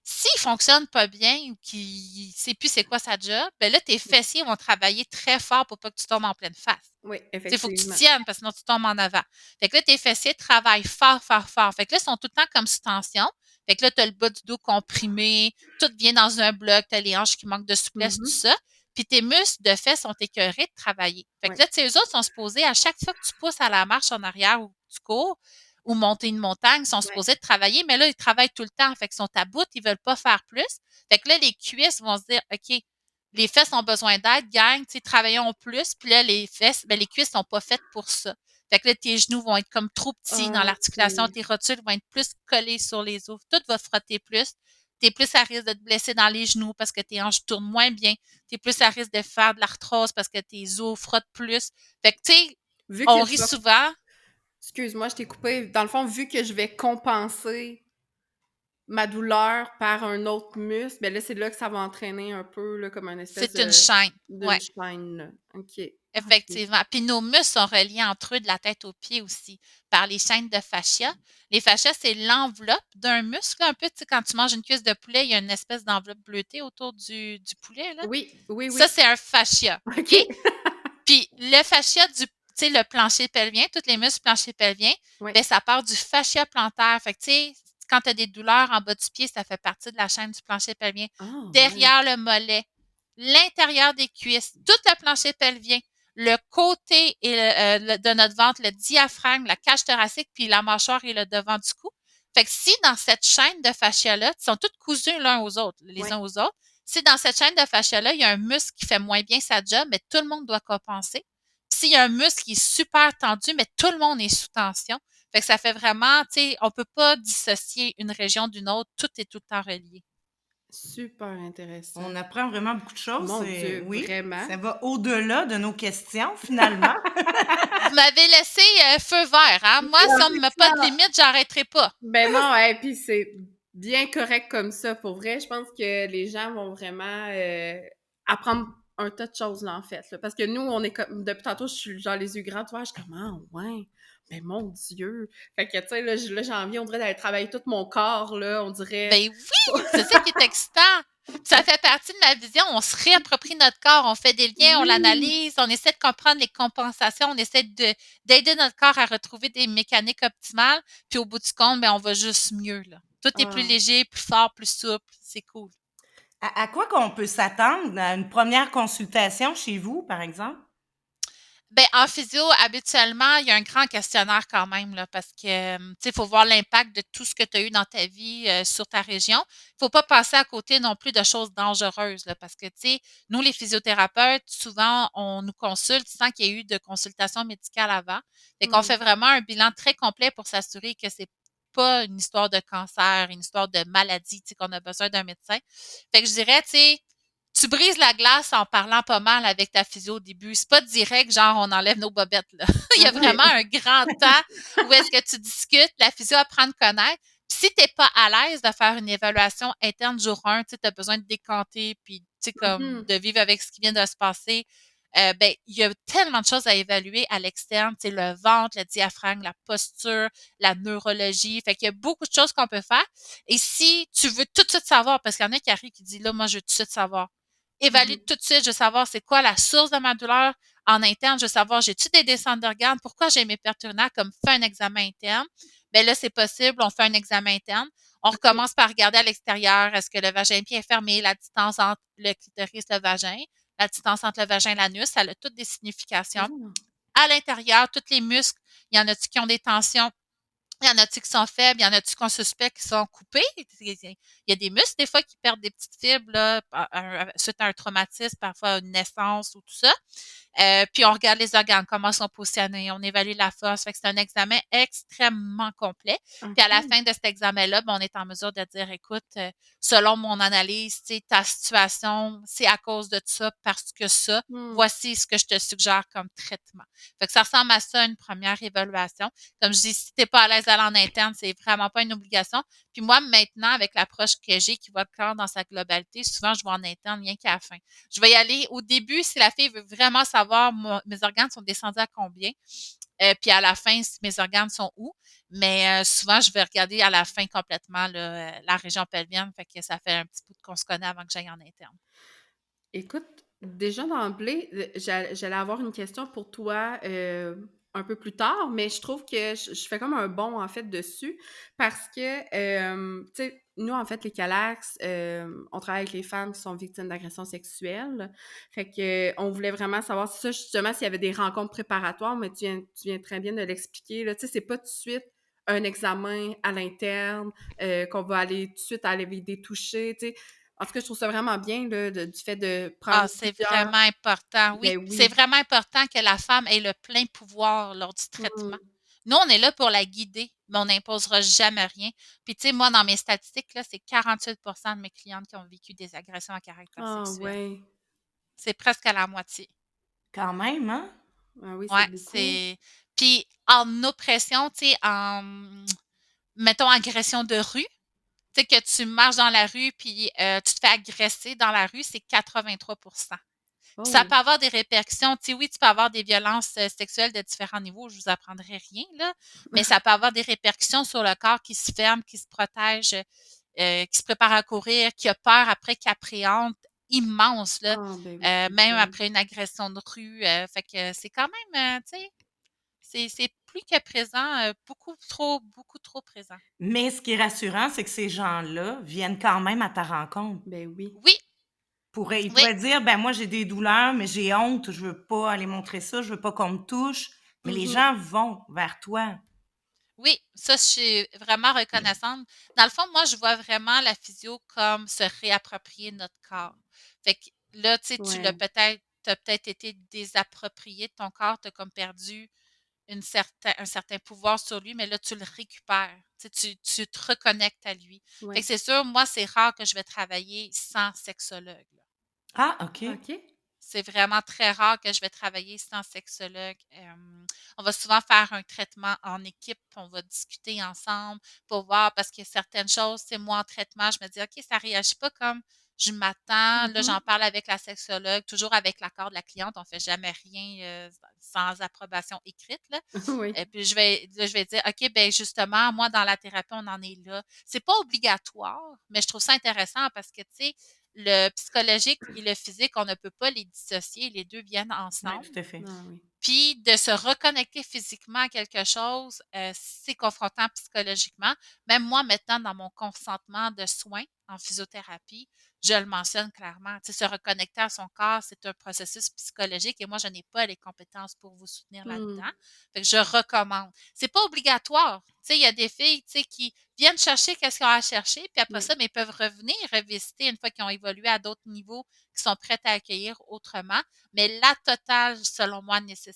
S'il fonctionne pas bien ou qu'il ne sait plus c'est quoi sa job, ben là, tes fessiers vont travailler très fort pour pas que tu tombes en pleine face. Oui, Il faut que tu effectivement. tiennes parce que sinon tu tombes en avant. Fait que là, tes fessiers travaillent fort, fort, fort. Fait que là, ils sont tout le temps comme sous tension. Fait que là, tu as le bas du dos comprimé, tout vient dans un bloc, tu as les hanches qui manquent de souplesse, tout Mmh. ça. Puis tes muscles de fesses sont écœurés de travailler. Fait Oui, que là, tu sais, eux autres sont supposés, à chaque fois que tu pousses à la marche en arrière ou que tu cours ou monter une montagne, ils sont ouais. supposés de travailler, mais là, ils travaillent tout le temps. Fait qu'ils sont à bout, ils veulent pas faire plus. Fait que là, les cuisses vont se dire, OK, les fesses ont besoin d'aide, gang, tu sais, travaillons plus. Puis là, les fesses, ben, les cuisses sont pas faites pour ça. Fait que là, tes genoux vont être comme trop petits dans l'articulation, OK. tes rotules vont être plus collées sur les os. Tout va frotter plus. T'es plus à risque de te blesser dans les genoux parce que tes hanches tournent moins bien. T'es plus à risque de faire de l'arthrose parce que tes os frottent plus. Fait que, tu sais, Vu on que je rit vais souvent. excuse-moi, je t'ai coupé. Dans le fond, vu que je vais compenser ma douleur par un autre muscle, ben là, c'est là que ça va entraîner un peu là, comme une espèce C'est une chaîne. d'une Ouais. chaîne, là. OK. OK. Effectivement. Puis nos muscles sont reliés entre eux de la tête aux pieds aussi par les chaînes de fascia. Les fascias, c'est l'enveloppe d'un muscle, un peu, tu sais, quand tu manges une cuisse de poulet, il y a une espèce d'enveloppe bleutée autour du poulet, là. Oui, oui, Ça, oui. c'est un fascia, OK. OK? Puis le fascia tu sais, le plancher pelvien, tous les muscles plancher pelvien, Oui. ben ça part du fascia plantaire. Fait que, tu sais, quand tu as des douleurs en bas du pied, ça fait partie de la chaîne du plancher pelvien. Ah, ouais. Derrière le mollet, l'intérieur des cuisses, tout le plancher pelvien, le côté et de notre ventre, le diaphragme, la cage thoracique, puis la mâchoire et le devant du cou. Fait que si dans cette chaîne de fascia-là, ils sont tous cousus l'un aux autres, les Ouais. uns aux autres, si dans cette chaîne de fascia-là, il y a un muscle qui fait moins bien sa job, mais tout le monde doit compenser. S'il y a un muscle qui est super tendu, mais tout le monde est sous tension. Fait que ça fait vraiment, tu sais, on peut pas dissocier une région d'une autre, tout est tout le temps relié. Super intéressant. On apprend vraiment beaucoup de choses. Mon Dieu, Oui, vraiment. ça va au-delà de nos questions, finalement. Vous m'avez laissé feu vert, hein? Moi, si on ne me met pas de limite, j'arrêterai pas. Ben non, et puis c'est bien correct comme ça. Pour vrai, je pense que les gens vont vraiment apprendre un tas de choses, là, en fait. Là. Parce que nous, on est comme... Depuis tantôt, je suis genre les yeux grands, tu vois, je suis comme, ah, ouais, ben mon Dieu. Fait que, tu sais, là, j'ai envie, on dirait d'aller travailler tout mon corps, là, on dirait... Ben oui, c'est ça qui est excitant. Ça fait partie de ma vision. On se réapproprie notre corps, on fait des liens, on Oui. l'analyse, on essaie de comprendre les compensations, on essaie d'aider notre corps à retrouver des mécaniques optimales. Puis au bout du compte, ben, on va juste mieux, là. Tout est plus Ah. léger, plus fort, plus souple. C'est cool. À quoi qu'on peut s'attendre à une première consultation chez vous, par exemple? Ben, en physio, habituellement, il y a un grand questionnaire quand même, là, parce que, tu sais, il faut voir l'impact de tout ce que tu as eu dans ta vie sur ta région. Il faut pas passer à côté non plus de choses dangereuses, là, parce que, tu sais, nous, les physiothérapeutes, souvent, on nous consulte sans qu'il y ait eu de consultation médicale avant. Fait qu'on fait vraiment un bilan très complet pour s'assurer que c'est pas une histoire de cancer, une histoire de maladie, tu sais, qu'on a besoin d'un médecin. Fait que je dirais, tu sais, tu brises la glace en parlant pas mal avec ta physio au début. C'est pas direct, genre on enlève nos bobettes, là. Il y a vraiment un grand temps où est-ce que tu discutes, la physio apprend à te connaître. Puis si t'es pas à l'aise de faire une évaluation interne jour 1, tu as besoin de décanter, puis tu sais, comme de vivre avec ce qui vient de se passer, ben, il y a tellement de choses à évaluer à l'externe, tu sais, le ventre, le diaphragme, la posture, la neurologie. Fait qu'il y a beaucoup de choses qu'on peut faire. Et si tu veux tout de suite savoir, parce qu'il y en a qui arrivent qui disent, là, moi, je veux tout de suite savoir. Évalue tout de suite, je veux savoir c'est quoi la source de ma douleur en interne, je veux savoir j'ai-tu des descentes d'organes, pourquoi j'ai mes perturbations, comme fais un examen interne. Ben là, c'est possible, on fait un examen interne. On recommence par regarder à l'extérieur, est-ce que le vagin est bien fermé, la distance entre le clitoris et le vagin, la distance entre le vagin et l'anus, ça a toutes des significations. À l'intérieur, tous les muscles, il y en a-tu qui ont des tensions, il y en a-tu qui sont faibles? Il y en a-tu qu'on suspecte qui sont coupés? Il y a des muscles, des fois, qui perdent des petites fibres là, suite à un traumatisme, parfois une naissance ou tout ça. Puis on regarde les organes, comment ils sont positionnés, on évalue la force. Fait que c'est un examen extrêmement complet. Puis à la fin de cet examen-là, ben, on est en mesure de dire, écoute, selon mon analyse, tu sais, ta situation, c'est à cause de ça, parce que ça, voici ce que je te suggère comme traitement. Fait que ça ressemble à ça, une première évaluation. Comme je dis, si t'es pas à l'aise d'aller en interne, c'est vraiment pas une obligation. Puis moi, maintenant, avec l'approche que j'ai, qui voit le corps dans sa globalité, souvent, je vais en interne rien qu'à la fin. Je vais y aller au début si la fille veut vraiment savoir mes organes sont descendus à combien. Puis à la fin, si mes organes sont où. Mais souvent, je vais regarder à la fin complètement là, la région pelvienne. Fait que ça fait un petit bout qu'on se connaît avant que j'aille en interne. Écoute, déjà d'emblée, j'allais avoir une question pour toi un peu plus tard, mais je trouve que je fais comme un bond, en fait, dessus parce que, tu sais, nous, en fait, les Calax, on travaille avec les femmes qui sont victimes d'agressions sexuelles. Fait que on voulait vraiment savoir, c'est ça, justement, s'il y avait des rencontres préparatoires, mais tu viens très bien de l'expliquer, là. Tu sais, c'est pas tout de suite un examen à l'interne, qu'on va aller tout de suite aller détoucher, tu sais. En tout cas, je trouve ça vraiment bien là, du fait de Ah, prendre c'est plusieurs. vraiment important, oui. Ben C'est oui. vraiment important que la femme ait le plein pouvoir lors du traitement. Nous, on est là pour la guider, mais on n'imposera jamais rien. Puis, tu sais, moi, dans mes statistiques, là, c'est 48% de mes clientes qui ont vécu des agressions à caractère Ah sexuel. ouais. C'est presque à la moitié. Quand même, hein? Ah oui, c'est Ouais, beaucoup. Puis, en oppression, tu sais, mettons, agression de rue, tu sais, que tu marches dans la rue puis tu te fais agresser dans la rue, c'est 83%. Ça Oh. peut avoir des répercussions. Tu sais, oui, tu peux avoir des violences sexuelles de différents niveaux, je vous apprendrai rien, là, mais ça peut avoir des répercussions sur le corps qui se ferme, qui se protège, qui se prépare à courir, qui a peur après, qui appréhende, immense, là, Ah ben oui, c'est même ça. après une agression de rue. Fait que c'est quand même, tu sais, c'est plus que présent, beaucoup trop présent. Mais ce qui est rassurant, c'est que ces gens-là viennent quand même à ta rencontre. Ben oui. Oui, Ils oui. pourraient dire, ben moi j'ai des douleurs, mais j'ai honte, je veux pas aller montrer ça, je veux pas qu'on me touche. Mais les gens vont vers toi. Oui, ça, je suis vraiment reconnaissante. Dans le fond, moi, je vois vraiment la physio comme se réapproprier notre corps. Fait que là, tu sais, Ouais. t'as peut-être été désapproprié de ton corps, t'as comme perdu un certain pouvoir sur lui, mais là, tu le récupères. Tu te reconnectes à lui. Fait que Ouais. c'est sûr, moi, c'est rare que je vais travailler sans sexologue, là. Ah, OK. OK. C'est vraiment très rare que je vais travailler sans sexologue. On va souvent faire un traitement en équipe, on va discuter ensemble pour voir parce qu'il y a certaines choses, c'est moi en traitement, je me dis OK, ça réagit pas comme je m'attends. Là, Mhm. j'en parle avec la sexologue, toujours avec l'accord de la cliente. On fait jamais rien sans approbation écrite, là. Oui. Et puis je vais dire OK, ben justement, moi dans la thérapie, on en est là. C'est pas obligatoire, mais je trouve ça intéressant parce que tu sais, le psychologique et le physique, on ne peut pas les dissocier, les 2 viennent Oui, ensemble. tout à fait. Ah oui. Puis de se reconnecter physiquement à quelque chose, c'est confrontant psychologiquement. Même moi, maintenant, dans mon consentement de soins en physiothérapie, je le mentionne clairement. Tu sais, se reconnecter à son corps, c'est un processus psychologique et moi, je n'ai pas les compétences pour vous soutenir Hmm. là-dedans. Fait que je recommande. C'est pas obligatoire. Tu sais, il y a des filles, tu sais, qui viennent chercher qu'est-ce qu'ils ont à chercher, puis après Oui. ça, mais ils peuvent revenir revisiter une fois qu'ils ont évolué à d'autres niveaux, qui sont prêtes à accueillir autrement. Mais la totale, selon moi, nécessite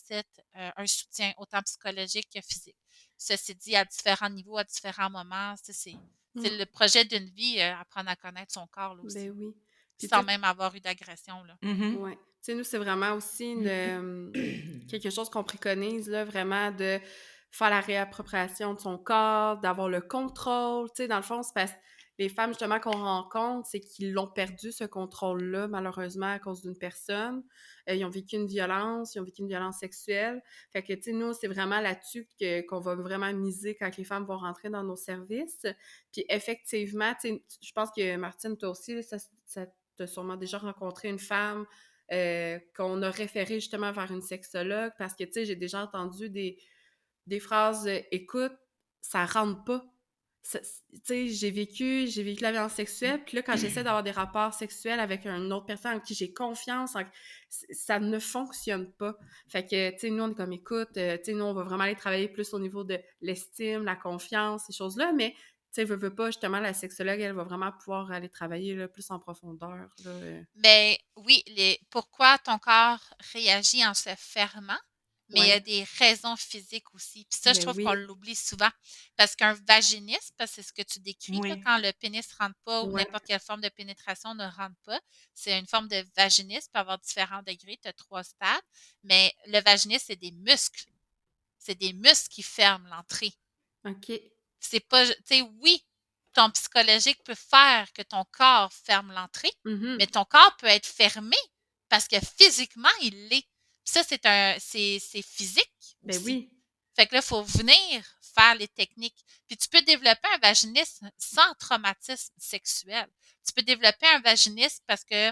un soutien autant psychologique que physique. Ceci dit, à différents niveaux, à différents moments, c'est Hmm. le projet d'une vie, apprendre à connaître son corps là Ben aussi, oui. Puis sans toi, même avoir eu d'agression, là. Mhm. ouais. Tu sais, nous, c'est vraiment aussi quelque chose qu'on préconise, là, vraiment de faire la réappropriation de son corps, d'avoir le contrôle. Tu sais, dans le fond, c'est parce que les femmes, justement, qu'on rencontre, c'est qu'ils l'ont perdu, ce contrôle-là, malheureusement, à cause d'une personne. Ils ont vécu une violence, ils ont vécu une violence sexuelle. Fait que, tu sais, nous, c'est vraiment là-dessus qu'on va vraiment miser quand les femmes vont rentrer dans nos services. Puis, effectivement, tu sais, je pense que, Martine, toi aussi, ça t'as sûrement déjà rencontré une femme qu'on a référée justement vers une sexologue parce que, tu sais, j'ai déjà entendu des phrases écoute, ça rentre pas. Tu sais, j'ai vécu la violence sexuelle, puis là, quand j'essaie d'avoir des rapports sexuels avec une autre personne en qui j'ai confiance, ça ne fonctionne pas. Fait que, tu sais, nous, on est comme écoute, tu sais, nous, on va vraiment aller travailler plus au niveau de l'estime, la confiance, ces choses-là, mais tu sais, veut pas, justement, la sexologue, elle va vraiment pouvoir aller travailler là, plus en profondeur. Là, Ben oui, pourquoi ton corps réagit en se fermant, mais il y a Ouais, des raisons physiques aussi. Puis ça, je ben trouve qu'on oui, l'oublie souvent. Parce qu'un vaginisme, parce que c'est ce que tu décris, là, Oui. quand le pénis ne rentre pas ou ouais, n'importe quelle forme de pénétration ne rentre pas, c'est une forme de vaginisme, peut avoir différents degrés, tu as 3 stades, mais le vaginisme, c'est des muscles. C'est des muscles qui ferment l'entrée. OK. C'est pas, tu sais, oui, ton psychologique peut faire que ton corps ferme l'entrée, mais Mhm. ton corps peut être fermé parce que physiquement, il l'est. Puis ça, c'est physique Ben aussi. oui. Fait que là, il faut venir faire les techniques. Puis tu peux développer un vaginisme sans traumatisme sexuel. Tu peux développer un vaginisme parce que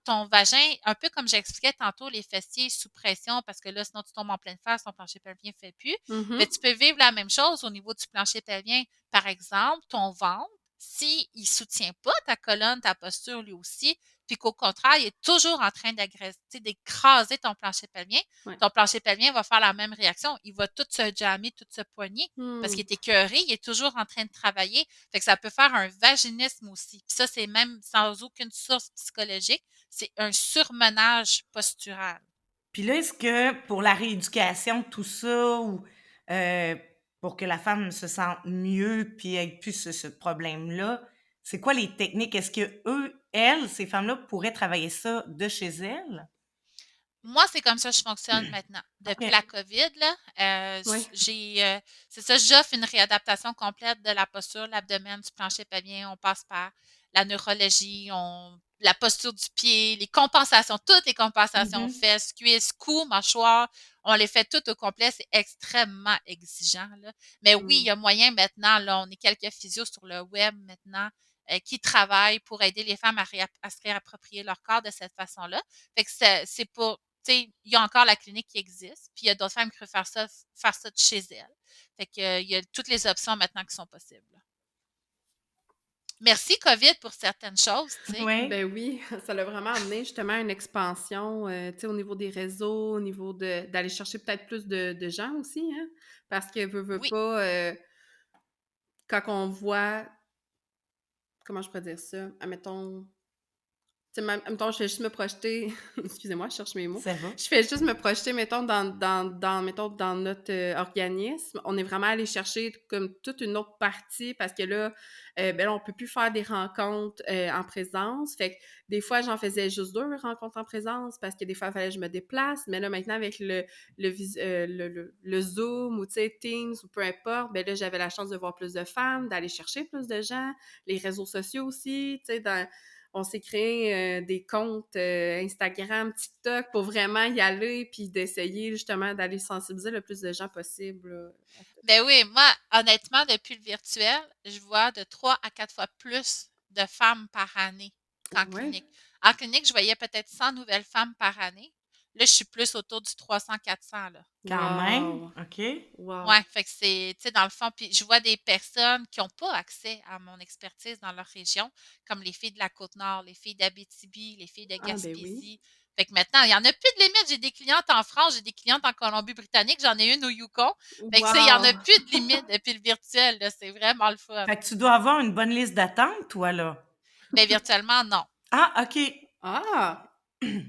ton vagin, un peu comme j'expliquais tantôt, les fessiers sous pression, parce que là, sinon tu tombes en pleine face, ton plancher pelvien ne fait plus. Fait Mhm. que tu peux vivre la même chose au niveau du plancher pelvien. Par exemple, ton ventre, s'il ne soutient pas ta colonne, ta posture lui aussi, puis qu'au contraire, il est toujours en train d'agresser, d'écraser Ouais. ton plancher pelvien va faire la même réaction. Il va tout se jammer, tout se poigner parce qu'il Hmm. est écœuré, il est toujours en train de travailler. Fait que ça peut faire un vaginisme aussi. Puis ça, c'est même sans aucune source psychologique. C'est un surmenage postural. Puis là, est-ce que pour la rééducation de tout ça, ou euh, pour que la femme se sente mieux puis ait plus ce problème-là, c'est quoi les techniques? Est-ce que ces femmes-là, pourraient travailler ça de chez elles? Moi, c'est comme ça que je fonctionne maintenant. Depuis OK. la COVID, là, Ouais. c'est ça, j'offre une réadaptation complète de la posture, l'abdomen, du plancher pelvien. On passe par la neurologie, la posture du pied, les compensations, toutes les compensations, Mhm. fesses, cuisses, cou, mâchoire. On les fait toutes au complet. C'est extrêmement exigeant, là. Mais oui, il Hmm. y a moyen maintenant, là, on est quelques physios sur le web maintenant qui travaillent pour aider les femmes à se réapproprier leur corps de cette façon-là. Fait que c'est pas tu sais, il y a encore la clinique qui existe, puis il y a d'autres femmes qui peuvent faire ça de chez elles. Fait que, il y a toutes les options maintenant qui sont possibles. Merci COVID pour certaines choses, tu sais. Oui, Ben oui, ça l'a vraiment amené justement une expansion, tu sais, au niveau des réseaux, au niveau d'aller chercher peut-être plus de gens aussi, hein? Parce que veut Oui, pas, quand on voit comment je pourrais dire ça? Admettons, tu sais, même mettons, je fais juste me projeter excusez-moi, je cherche mes mots. ça va. Je fais juste me projeter, mettons, mettons, dans notre, organisme. On est vraiment allé chercher comme toute une autre partie parce que là, ben là, on peut plus faire des rencontres, en présence. Fait que des fois, j'en faisais juste 2 rencontres en présence parce que des fois, il fallait que je me déplace. Mais là, maintenant, avec le Zoom ou, tu sais, Teams ou peu importe, ben là, j'avais la chance de voir plus de femmes, d'aller chercher plus de gens. Les réseaux sociaux aussi, tu sais, on s'est créé des comptes Instagram, TikTok pour vraiment y aller puis d'essayer justement d'aller sensibiliser le plus de gens possible. Là. ben oui, moi, honnêtement, depuis le virtuel, je vois de 3 à 4 fois plus de femmes par année qu'en Ouais. clinique. En clinique, je voyais peut-être 100 nouvelles femmes par année. Là, je suis plus autour du 300-400, là. Quand même, Wow! OK. Ouais, Wow! fait que c'est, tu sais, dans le fond, puis je vois des personnes qui n'ont pas accès à mon expertise dans leur région, comme les filles de la Côte-Nord, les filles d'Abitibi, les filles de Ah ben oui. Gaspésie. Fait que maintenant, il n'y en a plus de limite. J'ai des clientes en France, j'ai des clientes en Colombie-Britannique, j'en ai une au Yukon. Fait que, tu sais, il n'y en a Wow! plus de limite depuis le virtuel, là. C'est vraiment le fun. Fait que tu dois avoir une bonne liste d'attente, toi, là. Mais virtuellement, non. Ah, OK. Ah!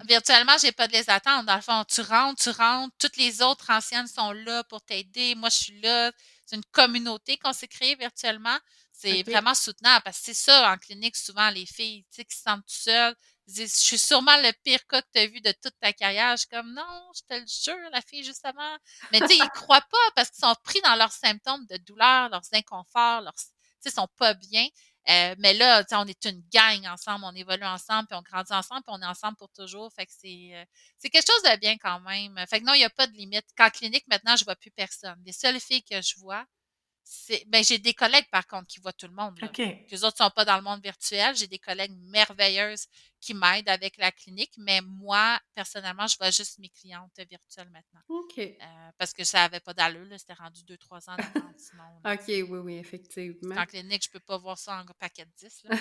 Virtuellement, j'ai pas de les attendre. Dans le fond, tu rentres, toutes les autres anciennes sont là pour t'aider. Moi, je suis là. C'est une communauté qu'on s'est créée virtuellement. C'est OK. vraiment soutenable parce que c'est ça, en clinique, souvent, les filles, tu sais, qui se sentent tout seules, disent, je suis sûrement le pire cas que tu as vu de toute ta carrière. Je suis comme, non, je te le jure, la fille juste avant. Mais tu sais, ils croient pas parce qu'ils sont pris dans leurs symptômes de douleur, leurs inconforts, tu sais, ils sont pas bien. Mais là, tu sais, on est une gang ensemble, on évolue ensemble, puis on grandit ensemble, puis on est ensemble pour toujours. Fait que c'est quelque chose de bien quand même. Fait que non, il n'y a pas de limite. Qu'en clinique, maintenant, je vois plus personne. Les seules filles que je vois, ben, j'ai des collègues, par contre, qui voient tout le monde, là. OK. Les autres sont pas dans le monde virtuel. J'ai des collègues merveilleuses qui m'aident avec la clinique, mais moi, personnellement, je vois juste mes clientes virtuelles maintenant. OK. Parce que ça avait pas d'allure, là. C'était rendu 2-3 ans d'attente sinon, là, OK, tu sais. oui, oui, effectivement. En clinique, je peux pas voir ça en paquet de 10, là.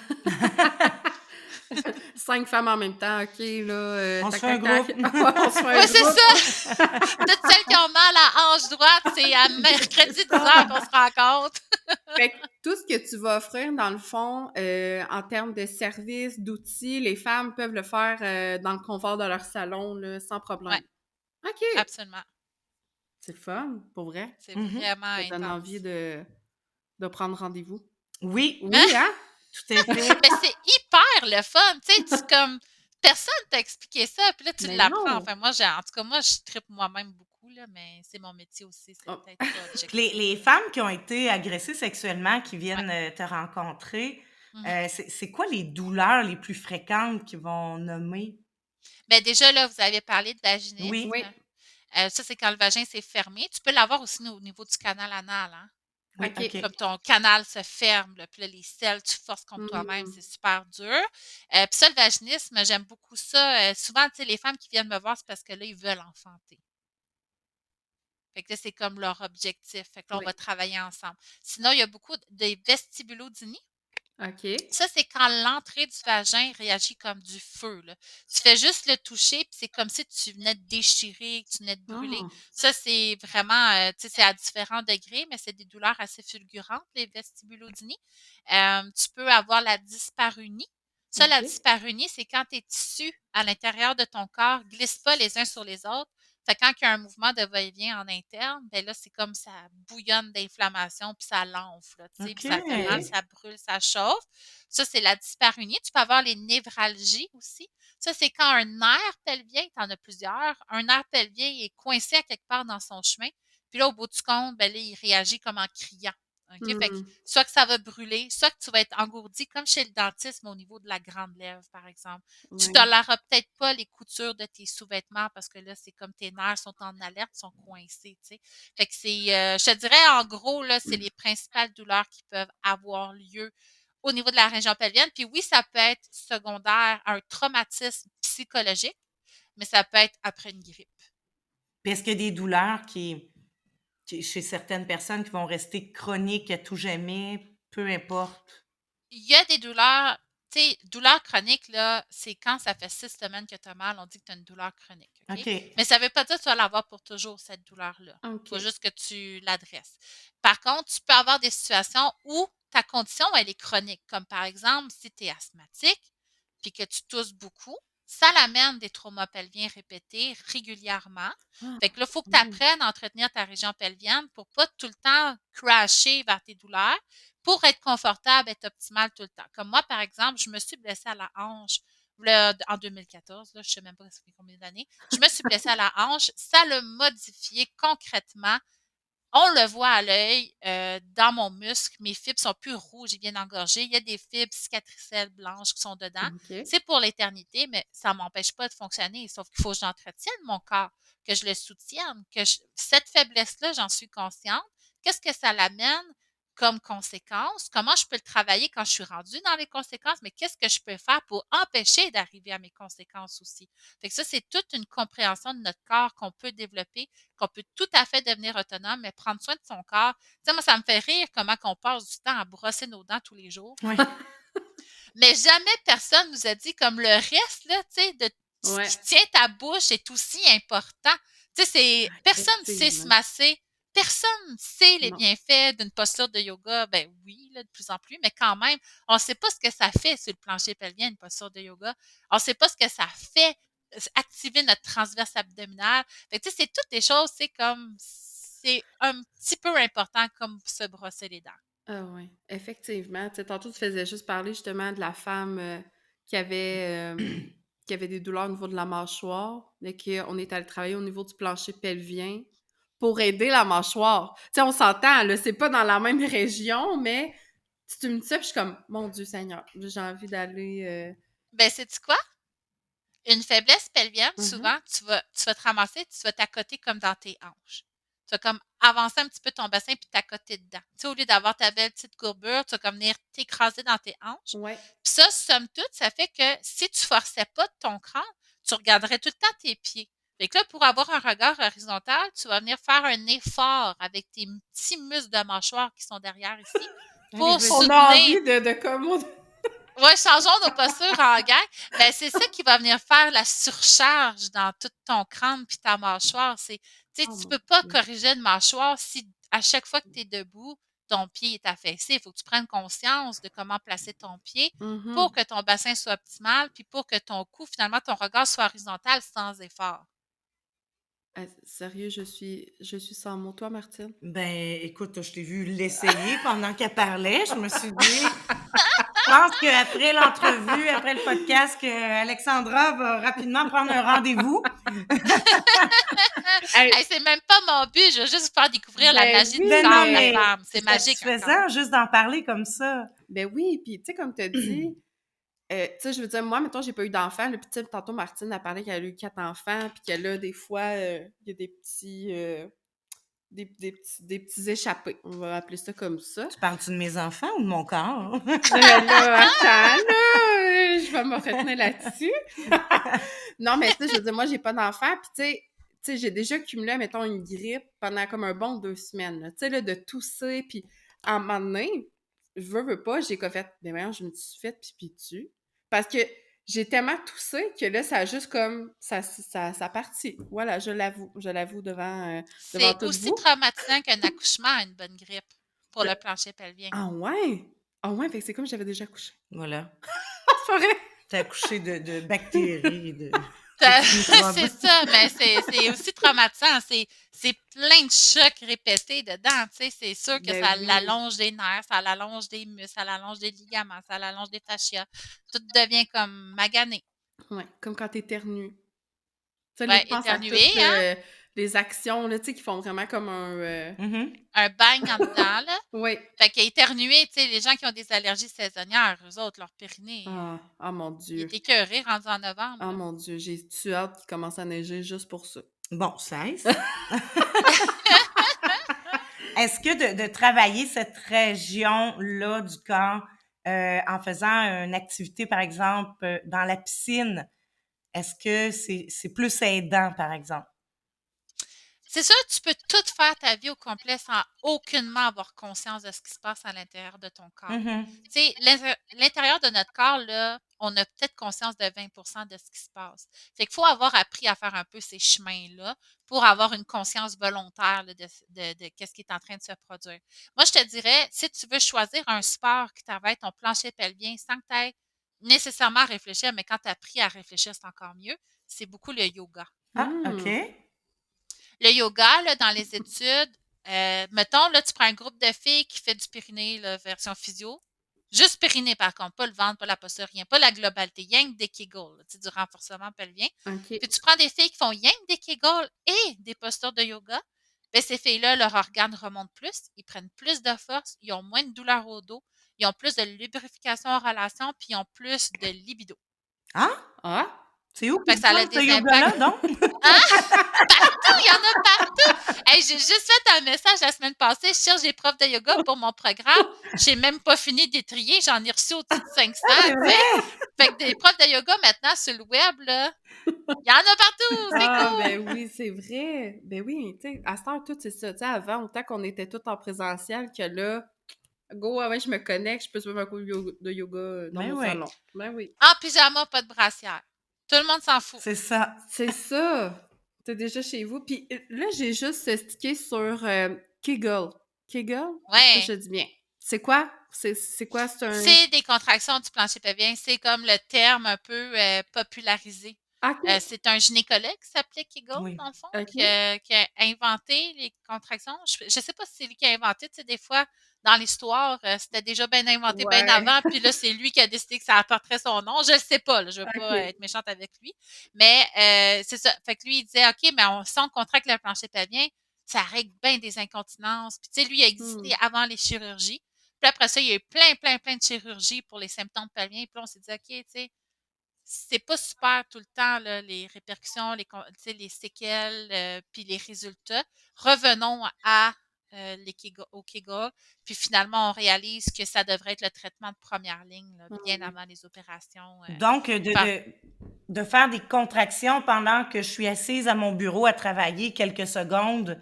5 femmes en même temps, OK, là, On se tac, fait un tac, tac. groupe. On se fait Oui, un c'est groupe. ça! Toutes celles qui ont mal à hanche droite, c'est à mercredi 10 heures qu'on se rencontre. Fait que tout ce que tu vas offrir, dans le fond, en termes de services, d'outils, les femmes peuvent le faire dans le confort de leur salon, là, sans Ouais, problème. OK! absolument. C'est le fun, pour vrai. C'est Mhm. vraiment Ça donne envie intense. de prendre rendez-vous. Oui, Oui, hein? tout à fait. Mais c'est hyper le fun, tu sais, comme personne t'a expliqué ça, puis là tu Mais l'apprends. non! Enfin en tout cas moi je tripe moi-même beaucoup là, mais c'est mon métier aussi, c'est Oh. peut-être ça Puis les, l'objectif. les femmes qui ont été agressées sexuellement, qui Ouais. viennent te rencontrer, Mhm. c'est quoi les douleurs les plus fréquentes qu'ils vont nommer? Ben déjà là, vous avez parlé de vaginisme. Oui, Oui, Ça, c'est quand le vagin s'est fermé. Tu peux l'avoir aussi au niveau du canal anal, hein? oui, OK. OK. Comme ton canal se ferme, là, puis là, les selles, tu forces contre toi-même, Hmm. c'est super dur. Puis ça, le vaginisme, j'aime beaucoup ça. Souvent, tu sais, les femmes qui viennent me voir, c'est parce que là, ils veulent enfanter. Fait que là, c'est comme leur objectif. Fait que là, on Oui. va travailler ensemble. Sinon, il y a beaucoup de vestibulodynie. OK. Ça, c'est quand l'entrée du vagin réagit comme du feu, là. Tu fais juste le toucher, puis c'est comme si tu venais de déchirer, que tu venais de brûler. Ah, Ça, c'est vraiment, tu sais, c'est à différents degrés, mais c'est des douleurs assez fulgurantes, les vestibulodynies. Tu peux avoir la dysparunie. Ça, la OK. dysparunie, c'est quand tes tissus à l'intérieur de ton corps glissent pas les uns sur les autres. Fait que quand il y a un mouvement de va-et-vient en interne, ben là, c'est comme ça bouillonne d'inflammation, puis ça l'enfle, là, tu sais, puis ça fait mal, OK. OK. ça brûle, ça chauffe. Ça, c'est la dyspareunie. Tu peux avoir les névralgies aussi. Ça, c'est quand un nerf pelvien, tu en as plusieurs, un nerf pelvien est coincé à quelque part dans son chemin. Puis là, au bout du compte, ben là, il réagit comme en criant. OK? Fait que Hmm. soit que ça va brûler, soit que tu vas être engourdi, comme chez le dentiste, mais au niveau de la grande lèvre, par exemple. Tu Ouais. toléreras peut-être pas les coutures de tes sous-vêtements parce que là, c'est comme tes nerfs sont en alerte, sont coincés, tu sais. Fait que je te dirais, en gros, là, c'est les principales douleurs qui peuvent avoir lieu au niveau de la région pelvienne. Puis oui, ça peut être secondaire à un traumatisme psychologique, mais ça peut être après une grippe. Puis est-ce qu'il y a des douleurs chez certaines personnes qui vont rester chroniques à tout jamais, peu importe? il y a des douleurs, tu sais, douleur chronique, là, c'est quand ça fait 6 semaines que tu as mal, on dit que tu as une douleur chronique, OK? OK. Mais ça ne veut pas dire que tu vas l'avoir pour toujours, cette douleur-là. Il faut OK. juste que tu l'adresses. Par contre, tu peux avoir des situations où ta condition, elle est chronique, comme par exemple, si tu es asthmatique puis que tu tousses beaucoup, ça l'amène des traumas pelviens répétés régulièrement. Ah, Fait que là, il faut que tu oui. apprennes à entretenir ta région pelvienne pour pas tout le temps crasher vers tes douleurs, pour être confortable, être optimal tout le temps. Comme moi, par exemple, je me suis blessée à la hanche en 2014, là, je ne sais même pas ça fait combien d'années. Je me suis blessée à la hanche. Ça l'a modifié concrètement. On le voit à l'œil, dans mon muscle, mes fibres sont plus rouges et bien engorgées. Il y a des fibres cicatricielles blanches qui sont dedans. OK. C'est pour l'éternité, mais ça ne m'empêche pas de fonctionner. Sauf qu'il faut que j'entretienne mon corps, que je le soutienne, cette faiblesse-là, j'en suis consciente. Qu'est-ce que ça l'amène comme conséquence? Comment je peux le travailler quand je suis rendue dans les conséquences? Mais qu'est-ce que je peux faire pour empêcher d'arriver à mes conséquences aussi? Fait que ça, c'est toute une compréhension de notre corps qu'on peut développer, qu'on peut tout à fait devenir autonome, mais prendre soin de son corps. Tu sais, moi, ça me fait rire comment on passe du temps à brosser nos dents tous les jours. Oui. Mais jamais personne nous a dit comme le reste, là, tu sais, de ce Ouais, qui tient ta bouche est aussi important. Tu sais, personne ne sait se effectivement. masser. Personne ne sait les Non. bienfaits d'une posture de yoga. Ben oui, là, de plus en plus, mais quand même, on ne sait pas ce que ça fait sur le plancher pelvien, une posture de yoga. On ne sait pas ce que ça fait activer notre transverse abdominal. Fait que, tu sais, c'est toutes des choses, c'est un petit peu important comme se brosser les dents. Ah ouais, effectivement. Tu sais, tantôt, tu faisais juste parler justement de la femme qui avait, qui avait des douleurs au niveau de la mâchoire, mais qu'on est allé travailler au niveau du plancher pelvien pour aider la mâchoire. Tu sais, on s'entend, là, c'est pas dans la même région, mais tu me dis ça, puis je suis comme, mon Dieu Seigneur, j'ai envie d'aller... Ben, sais-tu quoi? Une faiblesse pelvienne, Mhm. souvent, tu vas te ramasser, tu vas t'accoter comme dans tes hanches. Tu vas comme avancer un petit peu ton bassin puis t'accoter dedans. Tu sais, au lieu d'avoir ta belle petite courbure, tu vas comme venir t'écraser dans tes hanches. Ouais. Puis ça, somme toute, ça fait que si tu forçais pas ton crâne, tu regarderais tout le temps tes pieds. Fait que là, pour avoir un regard horizontal, tu vas venir faire un effort avec tes petits muscles de mâchoire qui sont derrière ici Allez, pour vas-y. On a soutenir. envie de comme... Ouais, changeons nos postures en gang. Ben, c'est ça qui va venir faire la surcharge dans tout ton crâne puis ta mâchoire. Tu sais, Oh tu mon peux pas Dieu. corriger une mâchoire si à chaque fois que tu es debout, ton pied est affaissé. Il faut que tu prennes conscience de comment placer ton pied pour Mhm. que ton bassin soit optimal puis pour que ton cou, finalement, ton regard soit horizontal sans effort. Ah, sérieux, je suis sans mots. Toi, Martine? Ben, écoute, je t'ai vu l'essayer pendant qu'elle parlait. Je me suis dit, je pense qu'après l'entrevue, après le podcast, que Alexandra va rapidement prendre un rendez-vous. Hey, Hey, c'est même pas mon but. Je veux juste vous faire découvrir la ben magie du Ben non, corps de la oui! mais femme. c'est C'est magique encore. satisfaisant juste d'en parler comme ça. Ben oui, puis tu sais, comme tu as dit, tu sais, je veux dire, moi, mettons, j'ai pas eu d'enfant, là, puis tu sais, tantôt, Martine a parlé qu'elle a eu 4 enfants, puis qu'elle a des fois, il y a des petits échappés, on va appeler ça comme ça. Tu parles-tu de mes enfants ou de mon corps? Là, attends, là, je vais me retenir là-dessus. Non, mais tu sais, je veux dire, moi, j'ai pas d'enfant, puis tu sais, j'ai déjà cumulé, mettons, une grippe pendant comme un bon 2 semaines, là. Tu sais, là, de tousser, puis à un moment donné, veux pas, j'ai comme fait, ben voyons, je me suis fait pipi dessus. Parce que j'ai tellement toussé que là, ça a juste comme, ça partit. Voilà, je l'avoue devant C'est toutes aussi vous. traumatisant qu'un accouchement, une bonne grippe pour Le- le plancher pelvien. Ah ouais? Ah ouais, fait que c'est comme j'avais déjà couché. Voilà. C'est pas vrai? T'as accouché de bactéries, de Ça- petits microbes. C'est ça, mais c'est aussi traumatisant. C'est plein de chocs répétés dedans. Tu sais, c'est sûr que Ben ça oui. l'allonge des nerfs, ça l'allonge des muscles, ça l'allonge des ligaments, ça l'allonge des fascias. Tout devient comme magané. Ouais, comme quand t'éternues. Tu sais, là, Ouais, je pense à éternuer, toutes hein? les actions, là, tu sais, qui font vraiment comme un... Mhm. Un bagne en dedans, là. Oui. Fait qu'éternuer, tu sais, les gens qui ont des allergies saisonnières, eux autres, leur périnée, Ah, mon il Dieu. est écœuré rendu en novembre, Ah, là. mon Dieu. J'ai hâte qu'il commence à neiger juste pour ça. Bon, 16. Est-ce que de travailler cette région-là du corps en faisant une activité, par exemple, dans la piscine, est-ce que c'est plus aidant, par exemple? c'est sûr, tu peux tout faire ta vie au complet sans aucunement avoir conscience de ce qui se passe à l'intérieur de ton corps. Mhm. Tu sais, l'intérieur de notre corps, là, on a peut-être conscience de 20 de ce qui se passe. Fait qu'il faut avoir appris à faire un peu ces chemins-là pour avoir une conscience volontaire là, de qu'est-ce qui est en train de se produire. Moi, je te dirais, si tu veux choisir un sport qui travaille ton plancher pelvien sans que tu aies nécessairement à réfléchir, mais quand tu as appris à réfléchir, c'est encore mieux, c'est beaucoup le yoga. Ah, OK. Le yoga, là, dans les études, mettons, là, tu prends un groupe de filles qui fait du périnée, là, version physio. Juste périnée, par contre, pas le ventre, pas la posture, rien, pas la globalité, rien que des Kegels, là, tu sais, du renforcement pelvien. OK. Puis tu prends des filles qui font rien que des Kegels et des postures de yoga. Ben, ces filles-là, leur organe remonte plus, ils prennent plus de force, ils ont moins de douleur au dos, ils ont plus de lubrification en relation, puis ils ont plus de libido. Ah, Ah! c'est où Fait que que ça tu a vois ce des yoga-là, impacts. donc? Partout, il y en a partout. Hey, j'ai juste fait un message la semaine passée. Je cherche des profs de yoga pour mon programme. J'ai même pas fini d'étrier. J'en ai reçu au-dessus de 500, C'est tu vrai? sais. Fait que des profs de yoga maintenant sur le web, là, il y en a partout. C'est Ah, cool. ben oui, c'est vrai. Ben oui, tu sais, à cette heure, tout, c'est ça. Tu sais, avant, autant qu'on était tous en présentiel, que là, go, ouais, je me connecte, je peux suivre un cours de yoga dans Ben mon oui, salon. Ben oui. En pyjama, pas de brassière. Tout le monde s'en fout. c'est ça. C'est ça. T'es déjà chez vous. Puis là, j'ai juste stické sur Kegel. Kegel? Est-ce que je Ouais. dis bien? C'est quoi? C'est quoi? C'est un... C'est des contractions du plancher pelvien. C'est comme le terme un peu popularisé. OK. C'est un gynécologue qui s'appelait Kegel, Oui. dans le fond, OK. qui a inventé les contractions. Je ne sais pas si c'est lui qui a inventé. Tu sais, des fois, dans l'histoire, c'était déjà bien inventé bien Ouais. avant, puis là, c'est lui qui a décidé que ça apporterait son nom. Je ne sais pas, là, je ne veux pas OK. être méchante avec lui. Mais c'est ça. Fait que lui, il disait, OK, mais si on contracte le plancher pelvien, ça règle bien des incontinences. Puis, tu sais, lui, il a existé Hmm. avant les chirurgies. Puis après ça, il y a eu plein, plein, plein de chirurgies pour les symptômes pelviens. Puis là, on s'est dit, OK, tu sais, c'est pas super tout le temps, là, les répercussions, tu sais, les séquelles, puis les résultats. Revenons au Kegel. Puis finalement, on réalise que ça devrait être le traitement de première ligne, là, Ah bien oui. avant les opérations. Donc, Par- de faire des contractions pendant que je suis assise à mon bureau à travailler quelques secondes,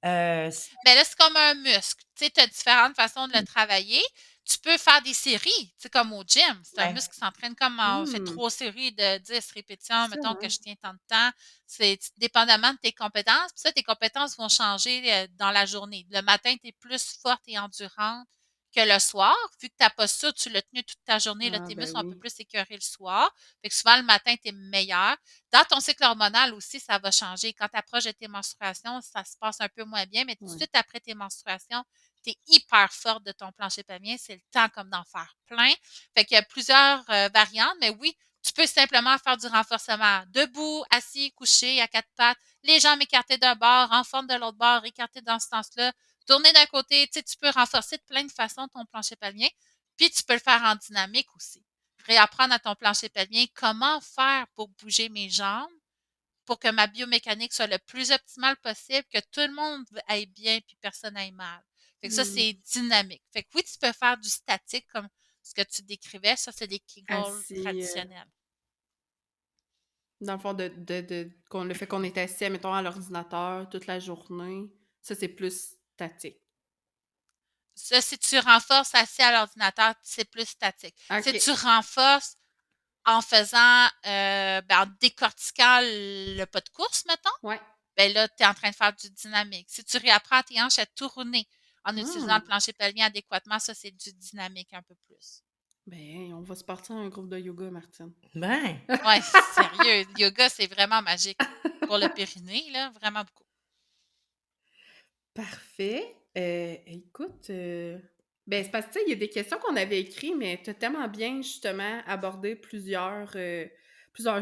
Mais là, c'est comme un muscle. Tu sais, tu as différentes façons de le travailler. Tu peux faire des séries, tu sais, comme au gym. C'est un ouais. muscle qui s'entraîne comme on fait Hmm. 3 séries de 10 répétitions, Ça, mettons que hein? je tiens tant de temps. C'est dépendamment de tes compétences. Puis ça, tes compétences vont changer dans la journée. Le matin, tu es plus forte et endurante que le soir. Vu que ta posture, tu l'as tenue toute ta journée, là, Ah, tes ben muscles sont un peu oui. plus écœurés le soir. Fait que souvent, le matin, tu es meilleur. Dans ton cycle hormonal aussi, ça va changer. Quand tu approches de tes menstruations, ça se passe un peu moins bien, mais tout de Ouais. suite après tes menstruations, tu es hyper forte de ton plancher pelvien. C'est le temps comme d'en faire plein. Fait qu'il y a plusieurs variantes, mais oui, tu peux simplement faire du renforcement debout, assis, couché, à quatre pattes, les jambes écartées d'un bord, en forme de l'autre bord, écartées dans ce sens-là, tourner d'un côté. Tu sais, tu peux renforcer de plein de façons ton plancher pelvien, puis tu peux le faire en dynamique aussi. Réapprendre à ton plancher pelvien comment faire pour bouger mes jambes pour que ma biomécanique soit le plus optimale possible, que tout le monde aille bien puis personne aille mal. Fait que ça, Hmm. c'est dynamique. Fait que oui, tu peux faire du statique comme ce que tu décrivais. Ça, c'est des Kegels Assis, traditionnels. dans le fond, le fait qu'on est assis, mettons, à l'ordinateur toute la journée, ça, c'est plus statique. Ça, si tu renforces assis à l'ordinateur, c'est plus statique. Si OK. tu renforces en faisant, en décortiquant le pas de course, mettons, Ouais. ben là, tu es en train de faire du dynamique. Si tu réapprends à tes hanches à tourner en utilisant Hmm. le plancher pelvien adéquatement, ça, c'est du dynamique un peu plus. Ben, on va se partir un groupe de yoga, Martine. Ben, Ouais, sérieux, le yoga, c'est vraiment magique. Pour le périnée, là, vraiment beaucoup. Parfait. Écoute, ben, c'est parce que, tu sais, il y a des questions qu'on avait écrites, mais tu as tellement bien, justement, abordé plusieurs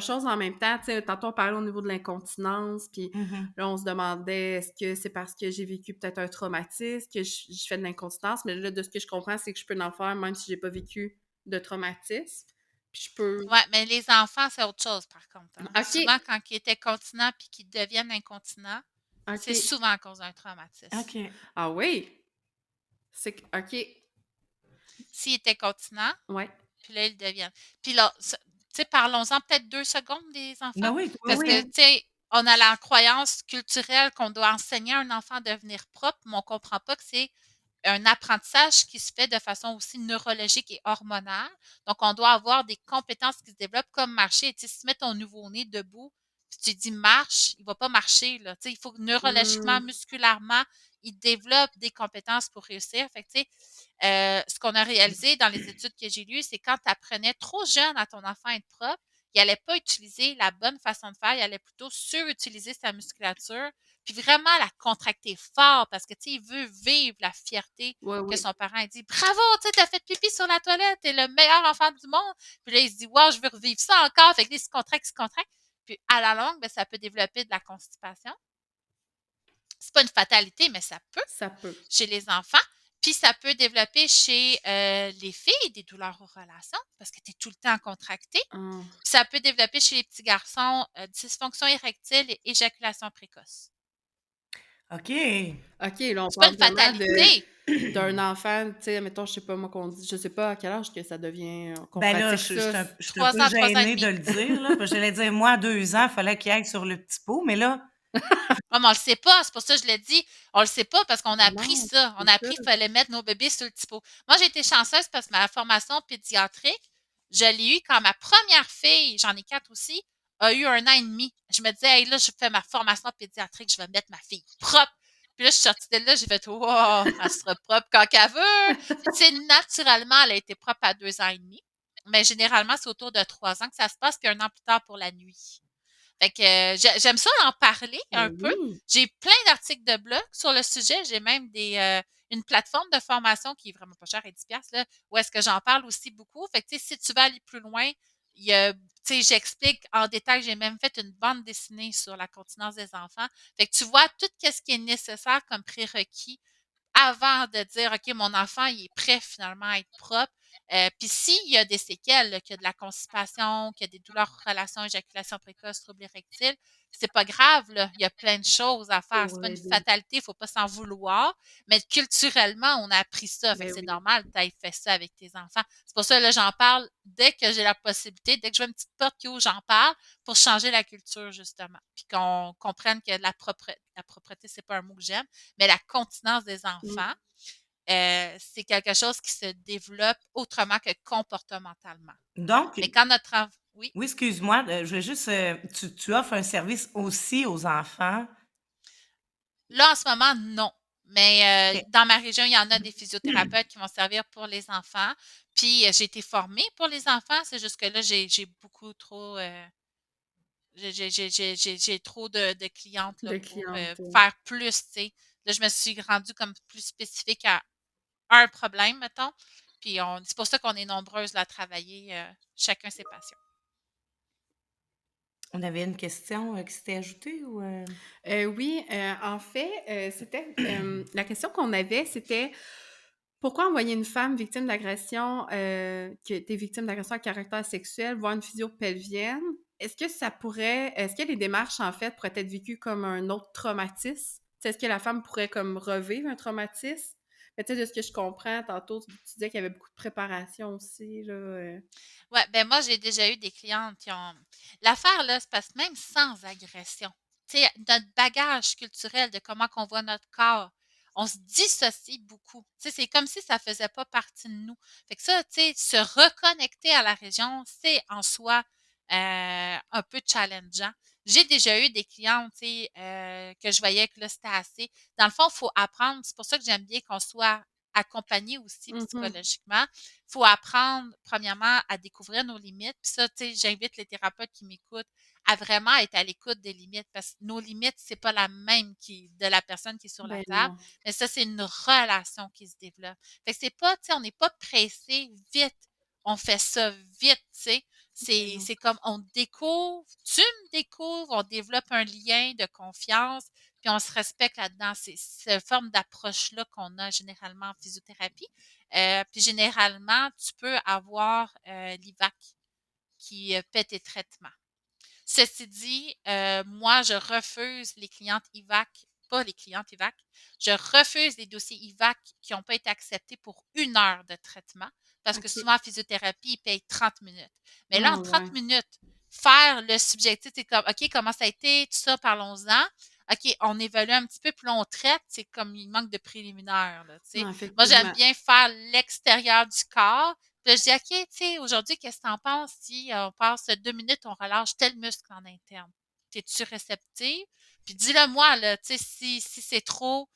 choses en même temps. Tu sais, tantôt, on parlait au niveau de l'incontinence, puis mhm. là, on se demandait, est-ce que c'est parce que j'ai vécu peut-être un traumatisme que je fais de l'incontinence? Mais là, de ce que je comprends, c'est que je peux en faire même si j'ai pas vécu de traumatisme. Puis je peux... Ouais, mais les enfants, c'est autre chose, par contre, hein. OK, Souvent, quand ils étaient continents puis qu'ils deviennent incontinents, c'est OK. souvent à cause d'un traumatisme. OK. Ah oui? C'est que... OK. S'ils étaient continents, Ouais. puis là, ils le deviennent. Puis là, tu sais, parlons-en peut-être 2 secondes des enfants. Ben oui, oui, Parce oui. que, tu sais, on a la croyance culturelle qu'on doit enseigner à un enfant à devenir propre, mais on ne comprend pas que c'est un apprentissage qui se fait de façon aussi neurologique et hormonale. Donc, on doit avoir des compétences qui se développent comme marcher. Tu sais, si tu mets ton nouveau-né debout, puis tu lui dis marche, il ne va pas marcher, là. Tu sais, il faut que neurologiquement, Mmh. musculairement, il développe des compétences pour réussir. Fait que, tu sais, ce qu'on a réalisé dans les études que j'ai lues, c'est quand tu apprenais trop jeune à ton enfant à être propre, il n'allait pas utiliser la bonne façon de faire, il allait plutôt surutiliser sa musculature, puis vraiment la contracter fort parce que, tu sais, il veut vivre la fierté Ouais, que oui. son parent il dit bravo, tu sais, t'as fait pipi sur la toilette, t'es le meilleur enfant du monde. Puis là, il se dit, wow, je veux revivre ça encore. Fait que là, il se contracte, il se contracte. Puis à la longue, ben, ça peut développer de la constipation. C'est pas une fatalité, mais ça peut Ça peut. chez les enfants. Puis ça peut développer chez les filles des douleurs aux relations parce que tu es tout le temps contracté. Ah. Ça peut développer chez les petits garçons dysfonction érectile et éjaculation précoce. OK. OK, là, on C'est pas parle une vraiment fatalité. d'un enfant, tu sais, mettons, je sais pas moi qu'on dit, je sais pas à quel âge que ça devient, qu'on Ben là, pratique ça. je suis un Trois peu ans, 3 ans et gênée de demi. le dire, là, parce que j'allais dire, moi, à 2 ans, il fallait qu'il aille sur le petit pot, mais là, Ouais, mais on le sait pas, c'est pour ça que je l'ai dit. On le sait pas parce qu'on a appris Non, ça. On c'est a ça. appris qu'il fallait mettre nos bébés sur le petit pot. Moi, j'ai été chanceuse parce que ma formation pédiatrique, je l'ai eue quand ma première fille, j'en ai 4 aussi, a eu 1 an et demi. Je me disais, hey, là, je fais ma formation pédiatrique, je vais mettre ma fille propre. Puis là, je suis sortie de là, j'ai fait, wow, elle sera propre quand elle veut. Puis, tu sais, naturellement, elle a été propre à 2 ans et demi. Mais généralement, c'est autour de 3 ans que ça se passe, puis 1 an plus tard pour la nuit. Fait que j'aime ça en parler un Ben peu. oui. J'ai plein d'articles de blog sur le sujet. J'ai même une plateforme de formation qui est vraiment pas chère et 10 piastres, là, où est-ce que j'en parle aussi beaucoup. Fait que, tu sais, si tu veux aller plus loin, il y a, tu sais, j'explique en détail. J'ai même fait une bande dessinée sur la continence des enfants. Fait que tu vois tout ce qui est nécessaire comme prérequis avant de dire, OK, mon enfant, il est prêt finalement à être propre. Puis s'il y a des séquelles, là, qu'il y a de la constipation, qu'il y a des douleurs aux relations, éjaculation précoce, troubles érectiles, c'est pas grave, là. Il y a plein de choses à faire. C'est Pour pas une aider. fatalité, il faut pas s'en vouloir. Mais culturellement, on a appris ça. Fait que Ben c'est oui. normal que tu aies fait ça avec tes enfants. C'est pour ça, là, j'en parle dès que j'ai la possibilité, dès que je vois une petite porte qui ouvre, j'en parle pour changer la culture, justement. Puis qu'on comprenne que la propreté, c'est pas un mot que j'aime, mais la continence des Mmh. enfants, c'est quelque chose qui se développe autrement que comportementalement. donc, Mais quand notre enfant... Oui, oui, excuse-moi, je veux juste, tu offres un service aussi aux enfants. là, en ce moment, non. Mais OK. dans ma région, il y en a des physiothérapeutes qui vont servir pour les enfants. Puis, j'ai été formée pour les enfants. C'est juste que là, j'ai beaucoup trop... j'ai trop de clientes là, De pour clientèle. faire plus, tu sais. Là, je me suis rendue comme plus spécifique à un problème, mettons. Puis c'est pour ça qu'on est nombreuses là, à travailler chacun ses passions. On avait une question, qui s'était ajoutée ou, Oui, en fait, c'était, la question qu'on avait, c'était: pourquoi envoyer une femme victime d'agression, qui a été victime d'agression à caractère sexuel voir une physio pelvienne? Est-ce que les démarches, en fait, pourraient être vécues comme un autre traumatisme? Tu sais, est-ce que la femme pourrait comme revivre un traumatisme? Mais tu sais, de ce que je comprends, tantôt, tu disais qu'il y avait beaucoup de préparation aussi, là, Ouais, ben moi, j'ai déjà eu des clientes qui ont. L'affaire, là, se passe même sans agression. Tu sais, notre bagage culturel de comment qu'on voit notre corps, on se dissocie beaucoup. Tu sais, c'est comme si ça faisait pas partie de nous. Fait que ça, tu sais, se reconnecter à la région, c'est en soi un peu challengeant. J'ai déjà eu des clientes, tu sais, que je voyais que là, c'était assez. Dans le fond, il faut apprendre. C'est pour ça que j'aime bien qu'on soit accompagné aussi mhm. psychologiquement. Il faut apprendre, premièrement, à découvrir nos limites. Puis ça, tu sais, j'invite les thérapeutes qui m'écoutent à vraiment être à l'écoute des limites parce que nos limites, c'est pas la même de la personne qui est sur la Ben table, non. mais ça, c'est une relation qui se développe. Fait que c'est pas, tu sais, on n'est pas pressé vite. On fait ça vite, tu sais. Ben C'est, non. c'est comme on découvre, tu me découvres, on développe un lien de confiance, puis on se respecte là-dedans. C'est cette forme d'approche-là qu'on a généralement en physiothérapie. Puis généralement, tu peux avoir l'IVAC qui paie tes traitements. Ceci dit, moi, je refuse les clientes IVAC, pas les clientes IVAC, je refuse les dossiers IVAC qui n'ont pas été acceptés pour 1 heure de traitement parce que OK. souvent en physiothérapie, ils payent 30 minutes. Mais là, en Ah ouais. 30 minutes, faire le subjectif, c'est comme, OK, comment ça a été, tout ça, parlons-en. OK, on évalue un petit peu, puis là, on traite, c'est comme il manque de préliminaire, là, tu sais. Non, Moi, j'aime effectivement. bien faire l'extérieur du corps. Puis là, je dis, OK, tu sais, aujourd'hui, qu'est-ce que t'en penses si on passe 2 minutes, on relâche tel muscle en interne? T'es-tu réceptive? Puis dis-le moi, là, tu sais, si c'est trop,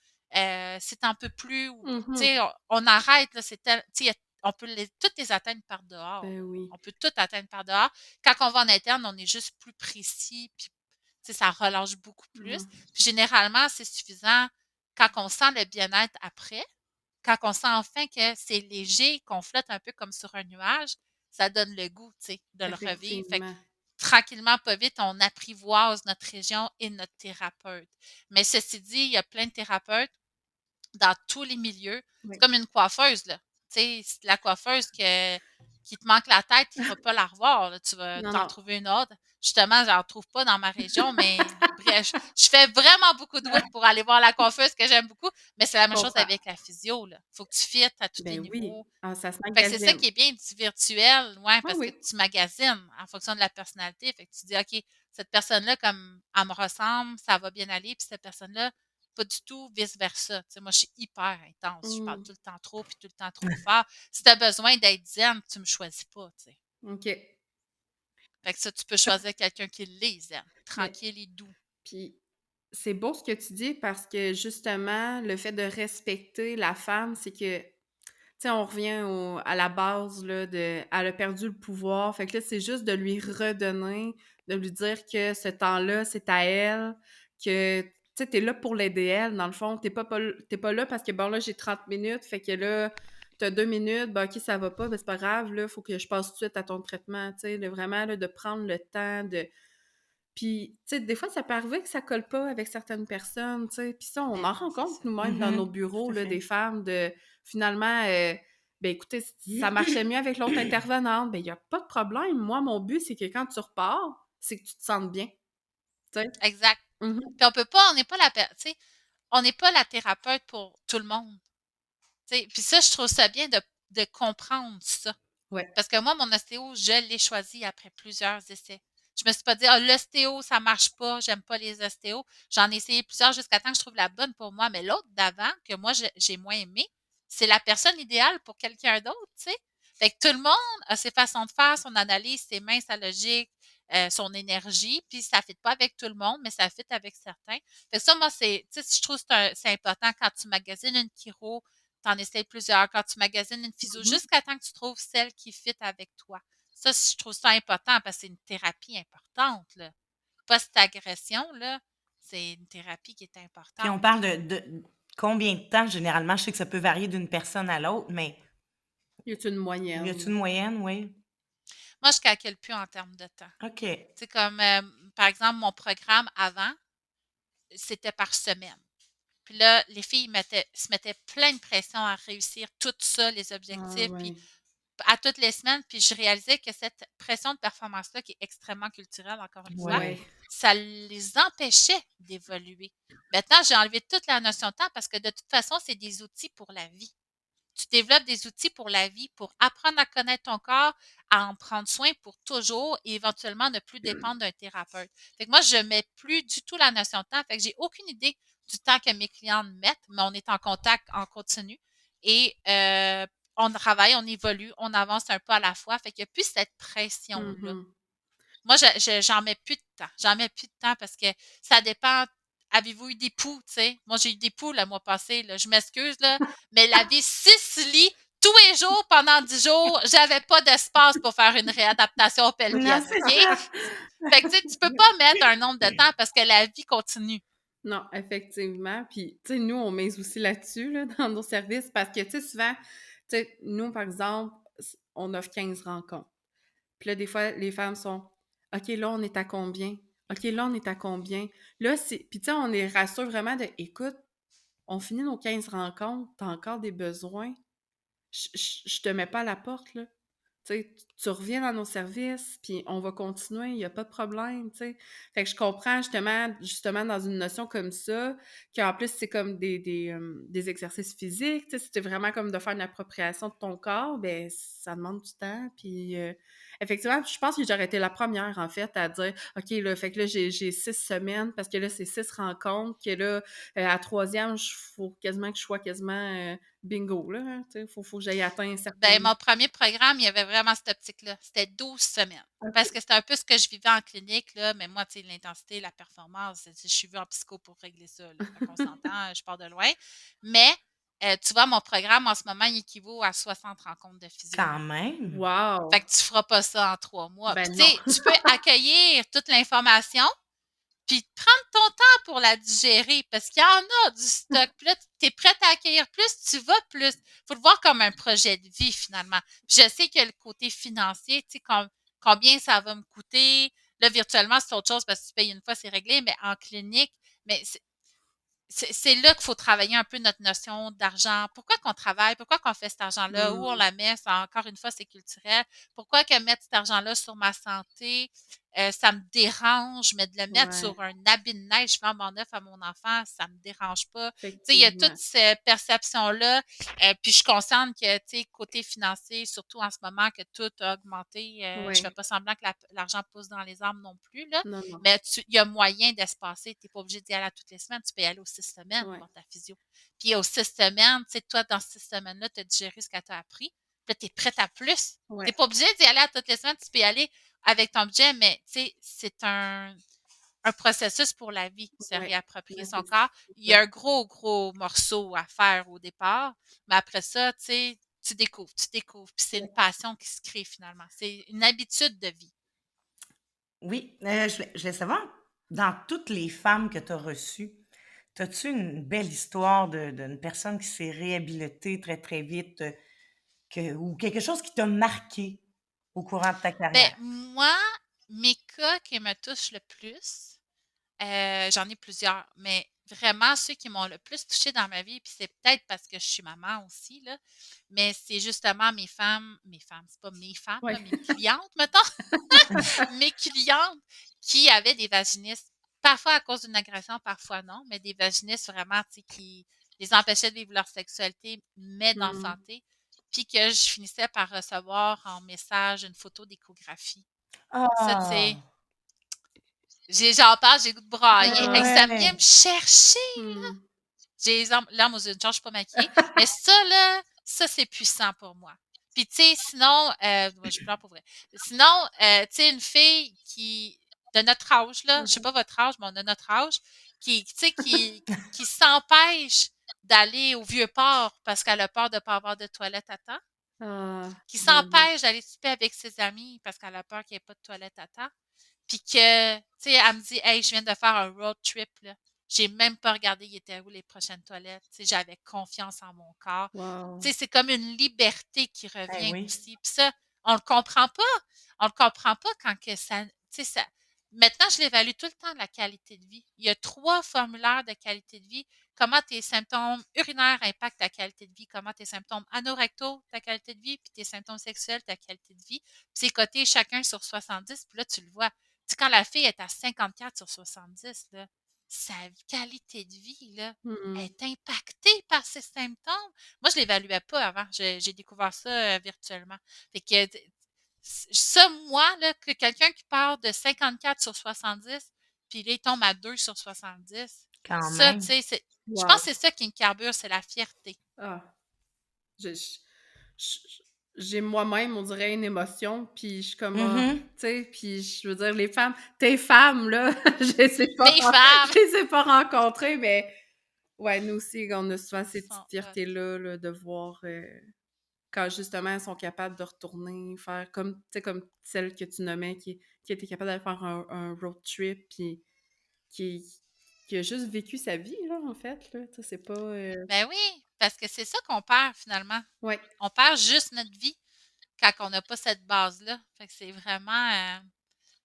si t'en peux plus, ou, tu Mhm. sais, on arrête, là, tu sais, on peut toutes les atteindre par dehors, Ben là. oui. On peut tout atteindre par dehors. Quand on va en interne, on est juste plus précis, puis tu sais, ça relâche beaucoup plus. Mhm. Puis généralement, c'est suffisant quand on sent le bien-être après, quand on sent enfin que c'est léger, qu'on flotte un peu comme sur un nuage, ça donne le goût, tu sais, de le revivre. Fait que Effectivement. tranquillement, pas vite, on apprivoise notre région et notre thérapeute. Mais ceci dit, il y a plein de thérapeutes dans tous les milieux. C'est Oui. comme une coiffeuse, là. Tu sais, c'est la coiffeuse qui te manque la tête, tu ne vas pas la revoir, là. Tu vas Non, t'en non. trouver une autre. Justement, j'en trouve pas dans ma région, mais bref, je fais vraiment beaucoup de route pour aller voir la coiffeuse que j'aime beaucoup, mais c'est la Je même chose comprends. avec la physio, là. Faut que tu fittes à tous les Ben oui. niveaux. Ah, ça se Fait que c'est ça magasine. qui est bien du virtuel, ouais, Oui, parce que oui. tu magasines en fonction de la personnalité. Fait que tu dis, OK, cette personne-là, comme elle me ressemble, ça va bien aller, puis cette personne-là, pas du tout, vice-versa. Tu sais, moi, je suis hyper intense. Je parle Mm. tout le temps trop, puis tout le temps trop fort. Si tu as besoin d'être zen, tu me choisis pas, tu sais. OK. Fait que ça, tu peux choisir quelqu'un qui l'est zen, Mais tranquille et doux. puis c'est beau ce que tu dis parce que justement, le fait de respecter la femme, c'est que, tu sais, on revient à la base, là, elle a perdu le pouvoir. Fait que là, c'est juste de lui redonner, de lui dire que ce temps-là, c'est à elle, que, tu sais, t'es là pour l'aider elle, dans le fond. T'es pas là parce que, bon, là, j'ai 30 minutes, fait que là, t'as 2 minutes, ben, OK, ça va pas, ben, c'est pas grave, là, faut que je passe tout de suite à ton traitement, tu sais, vraiment, là, de prendre le temps de puis, tu sais, des fois, ça peut arriver que ça colle pas avec certaines personnes, tu sais. Puis ça, on Ben en non, c'est rencontre ça. nous-mêmes dans nos Mhm, tout bureaux, à là, des fait. femmes de finalement, ben écoutez, ça marchait mieux avec l'autre intervenante. Ben, il y a pas de problème. Moi, mon but, c'est que quand tu repars, c'est que tu te sentes bien, tu sais. Exact. Mhm. Puis on peut pas, on n'est pas tu sais, on n'est pas la thérapeute pour tout le monde. Tu sais. Puis ça, je trouve ça bien de comprendre ça. Ouais. Parce que moi, mon ostéo, je l'ai choisi après plusieurs essais. Je me suis pas dit, ah, l'ostéo, ça marche pas, j'aime pas les ostéos. J'en ai essayé plusieurs jusqu'à temps que je trouve la bonne pour moi. Mais l'autre d'avant, que moi, j'ai moins aimé, c'est la personne idéale pour quelqu'un d'autre, tu sais. Fait que tout le monde a ses façons de faire, son analyse, ses mains, sa logique, son énergie, puis ça ne fit pas avec tout le monde, mais ça fit avec certains. Fait que ça, moi, tu sais, je trouve que c'est important quand tu magasines une chiro, tu en essaies plusieurs, quand tu magasines une physio, Mhm. jusqu'à temps que tu trouves celle qui fit avec toi. Ça, je trouve ça important parce que c'est une thérapie importante, là. Post-agression, là, c'est une thérapie qui est Puis on importante. parle de combien de temps, généralement? Je sais que ça peut varier d'une personne à l'autre, mais Y a-t-il une y a-t-il une moyenne? moyenne? Oui. Moi, je calcule plus en termes de temps. OK. C'est comme, par exemple, mon programme avant, c'était par semaine. Puis là, les filles se mettaient plein de pression à réussir tout ça, les Ah objectifs, puis ouais. à toutes les semaines, puis je réalisais que cette pression de performance-là, qui est extrêmement culturelle, encore une fois, Ouais. Ouais. ça les empêchait d'évoluer. Maintenant, j'ai enlevé toute la notion de temps parce que de toute façon, c'est des outils pour la vie. Tu développes des outils pour la vie, pour apprendre à connaître ton corps, à en prendre soin pour toujours et éventuellement ne plus dépendre d'un thérapeute. Fait que moi, je mets plus du tout la notion de temps. Fait que j'ai aucune idée du temps que mes clients mettent, mais on est en contact en continu et on travaille, on évolue, on avance un pas à la fois. Fait qu'il n'y a plus cette pression-là. Mhm. Moi, j'en mets plus de temps. J'en mets plus de temps parce que ça dépend. Avez-vous eu des poux, tu sais? Moi, j'ai eu des poux le mois passé, là. Je m'excuse, là, mais laver 6 lits tous les jours pendant 10 jours, j'avais pas d'espace pour faire une réadaptation Non, pelvienne, c'est OK? ça. Fait que, tu sais, tu peux pas mettre un nombre de temps parce que la vie continue. Non, effectivement. Puis, tu sais, nous, on mise aussi là-dessus, là, dans nos services, parce que, tu sais, souvent, tu sais, nous, par exemple, on offre 15 rencontres. Puis là, des fois, les femmes sont OK, là, on est à combien? OK, là, on est à combien? Là, c'est. Puis, tu sais, on les rassure vraiment de écoute, on finit nos 15 rencontres, t'as encore des besoins. Je te mets pas à la porte, là. Tu sais, tu reviens dans nos services, puis on va continuer, il y a pas de problème, tu sais. Fait que je comprends justement dans une notion comme ça, qu'en plus, c'est comme des exercices physiques, tu sais, c'était vraiment comme de faire une appropriation de ton corps, ben ça demande du temps, puis Effectivement, je pense que j'aurais été la première, en fait, à dire, OK, là, fait que là, j'ai 6 semaines, parce que là, c'est 6 rencontres, que là, à troisième, faut quasiment que je sois quasiment bingo, là. Hein, tu sais, faut que j'aille atteindre un certain. Ben, mon premier programme, il y avait vraiment cette optique-là. C'était 12 semaines. Parce que c'était un peu ce que je vivais en clinique, là. Mais moi, tu sais, l'intensité, la performance, je suis vue en psycho pour régler ça, là. Fait qu'on s'entend, je pars de loin. Mais, tu vois, mon programme, en ce moment, il équivaut à 60 rencontres de physio. Quand même. Fait Wow! que tu feras pas ça en 3 mois. Puis, Ben tu non. sais, tu peux accueillir toute l'information, puis prendre ton temps pour la digérer, parce qu'il y en a du stock. Puis là, tu es prête à accueillir plus, tu vas plus. Faut le voir comme un projet de vie, finalement. Puis je sais que le côté financier, tu sais, combien ça va me coûter. Là, virtuellement, c'est autre chose parce que tu payes une fois, c'est réglé, mais en clinique, mais c'est là qu'il faut travailler un peu notre notion d'argent. Pourquoi qu'on travaille? Pourquoi qu'on fait cet argent-là? Où on Hmm. la met? Encore une fois, c'est culturel. Pourquoi que mettre cet argent-là sur ma santé, ça me dérange, mais de le mettre Ouais, sur un habit de neige, je flambant neuf à mon enfant, ça me dérange pas. Tu sais, il y a toute effectivement. cette perception-là. Puis je suis consciente que, tu sais, côté financier, surtout en ce moment que tout a augmenté, je fais Ouais. pas semblant que l'argent pousse dans les arbres non plus, là. Non, non. Mais il y a moyen d'espacer. Tu n'es pas obligé d'y aller à toutes les semaines. Tu peux y aller aux 6 semaines Ouais. voir ta physio. Puis aux 6 semaines, tu sais, toi, dans 6 semaines-là, tu as digéré ce qu'elle t'a appris. Puis là, tu es prête à plus. Tu n'es Ouais. pas obligé d'y aller à toutes les semaines. Tu peux y aller avec ton budget, mais tu sais, c'est un processus pour la vie, se Ouais. réapproprier Ouais, son corps. c'est Il y ça. a un gros, gros morceau à faire au départ, mais après ça, tu sais, tu découvres. Puis c'est une passion qui se crée finalement. C'est une habitude de vie. Oui, je voulais savoir, dans toutes les femmes que tu as reçues, as-tu une belle histoire d'une personne qui s'est réhabilitée très, très vite, ou quelque chose qui t'a marqué au courant de ta Ben, carrière? moi, mes cas qui me touchent le plus, j'en ai plusieurs, mais vraiment ceux qui m'ont le plus touchée dans ma vie, puis c'est peut-être parce que je suis maman aussi, là, mais c'est justement c'est pas mes femmes, là, Ouais. mes clientes, mettons, mes clientes qui avaient des vaginistes, parfois à cause d'une agression, parfois non, mais des vaginistes vraiment, tu sais, qui les empêchaient de vivre leur sexualité, mais d'en Hmm. santé, puis que je finissais par recevoir en message une photo d'échographie. Ça, tu sais, Ah! j'en parle, j'ai le goût de brailler. Hey, Ah. ça vient me Ouais! chercher. Hmm. J'ai les larmes aux yeux, une chance, je suis pas maquillée. Mais ça, là, ça, c'est puissant pour moi. Puis, tu sais, sinon, moi, je pleure pour vrai. Sinon, tu sais, une fille qui, de notre âge, là, je sais Mhm. pas votre âge, mais on a notre âge, qui, tu sais, qui s'empêche d'aller au vieux port parce qu'elle a peur de pas avoir de toilette à temps, Ah, qui mon Dieu. s'empêche d'aller souper avec ses amis parce qu'elle a peur qu'il n'y ait pas de toilette à temps. Puis que, tu sais, elle me dit, hey, je viens de faire un road trip, là. J'ai même pas regardé, il était où les prochaines toilettes. Tu sais, j'avais confiance en mon corps. Tu Wow. sais, c'est comme une liberté qui Eh revient oui. aussi. Puis ça, on le comprend pas. On le comprend pas quand que ça, tu sais, ça. Maintenant, je l'évalue tout le temps, la qualité de vie. Il y a 3 formulaires de qualité de vie. Comment tes symptômes urinaires impactent ta qualité de vie, comment tes symptômes anorectaux, ta qualité de vie, puis tes symptômes sexuels, ta qualité de vie. Puis c'est coté chacun sur 70, puis là, tu le vois. Tu sais, quand la fille est à 54 sur 70, là, sa qualité de vie, là, Hmm. est impactée par ces symptômes. Moi, je ne l'évaluais pas avant. J'ai découvert ça virtuellement. Fait que ça, moi, là, que quelqu'un qui part de 54 sur 70, puis là, il tombe à 2 sur 70, Quand ça, tu même. sais, je pense Wow. que c'est ça qui me carbure, c'est la fierté. Ah. Je- je- je- j'ai moi-même, on dirait, une émotion, puis je suis comme, ah, Mhm. tu sais, puis je veux dire, les femmes, tes femmes, là, je les ai pas, Mes femmes je les ai pas rencontrées, mais ouais, nous aussi, on a souvent ces petites sont hot. fiertés-là, là, de voir quand justement elles sont capables de retourner, faire comme, tu sais, comme celle que tu nommais, qui était capable d'aller faire un road trip, puis qui, qui a juste vécu sa vie, là, en fait, là, tu sais, c'est pas... Ben oui, parce que c'est ça qu'on perd finalement. Ouais, On perd juste notre vie quand on n'a pas cette base-là. Fait que c'est vraiment,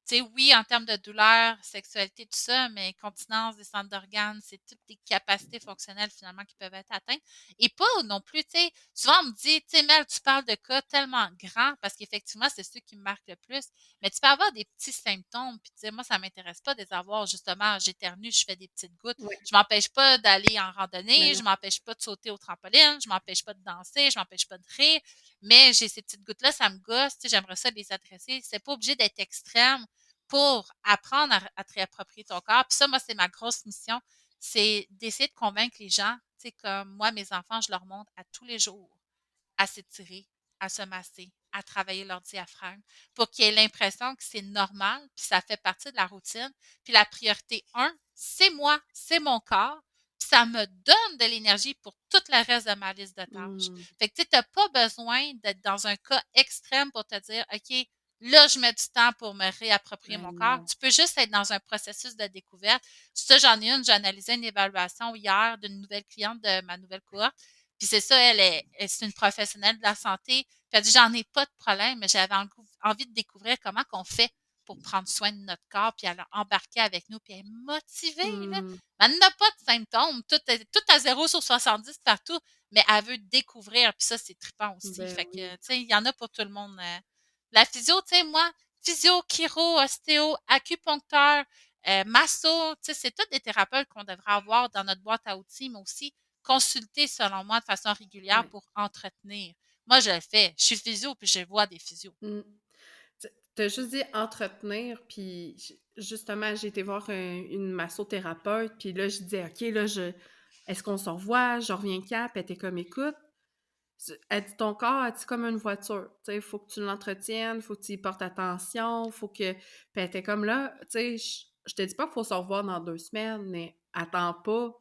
tu Tu sais, oui, en termes de douleur, sexualité, tout ça, mais continence, descente d'organes, c'est toutes les capacités fonctionnelles finalement qui peuvent être atteintes. Et pas non plus, tu sais, souvent on me dit, tu sais, Mel, tu parles de cas tellement grands parce qu'effectivement, c'est ceux qui me marquent le plus, mais tu peux avoir des petits symptômes, puis tu sais, moi, ça m'intéresse pas de les avoir, justement, j'éternue, je fais des petites gouttes. Oui, Je m'empêche pas d'aller en mais randonnée, non. je m'empêche pas de sauter au trampoline, je m'empêche pas de danser, je m'empêche pas de rire, mais j'ai ces petites gouttes-là, ça me gosse, tu sais, j'aimerais ça les adresser. C'est pas obligé d'être extrême pour apprendre à te réapproprier ton corps. Puis ça, moi, c'est ma grosse mission, c'est d'essayer de convaincre les gens, tu sais, comme moi, mes enfants, je leur montre à tous les jours à s'étirer, à se masser, à travailler leur diaphragme pour qu'ils aient l'impression que c'est normal, puis ça fait partie de la routine. Puis la priorité un, c'est moi, c'est mon corps, puis ça me donne de l'énergie pour tout le reste de ma liste de tâches. Mmh. Fait que tu n'as pas besoin d'être dans un cas extrême pour te dire, OK, là, je mets du temps pour me réapproprier Ben mon corps. non. Tu peux juste être dans un processus de découverte. Ça, j'en ai une, j'ai analysé une évaluation hier d'une nouvelle cliente de ma nouvelle cohorte. Puis c'est ça, c'est une professionnelle de la santé. Puis elle dit, j'en ai pas de problème, mais j'avais envie de découvrir comment qu'on fait pour prendre soin de notre corps, puis elle a embarqué avec nous, puis elle est motivée, là. Mmh. Elle n'a pas de symptômes, tout à 0 sur 70 partout, mais elle veut découvrir, puis ça, c'est trippant aussi. Ben Fait que, oui. tu sais, il y en a pour tout le monde. La physio, tu sais, moi, physio, chiro, ostéo, acupuncteur, masso, tu sais, c'est tous des thérapeutes qu'on devrait avoir dans notre boîte à outils, mais aussi consulter, selon moi, de façon régulière Ouais. pour entretenir. Moi, je le fais. Je suis physio, puis je vois des physios. Mmh. Tu as juste dit entretenir, puis justement, j'ai été voir une massothérapeute, puis là, je disais, OK, là, est-ce qu'on se revoit? Je reviens quand? Puis elle était comme, écoute, elle dit, ton corps, elle dit, comme une voiture. Tu sais, il faut que tu l'entretiennes, il faut que tu y portes attention, faut que. Puis elle était comme là, tu sais, je te dis pas qu'il faut se revoir dans 2 semaines, mais attends pas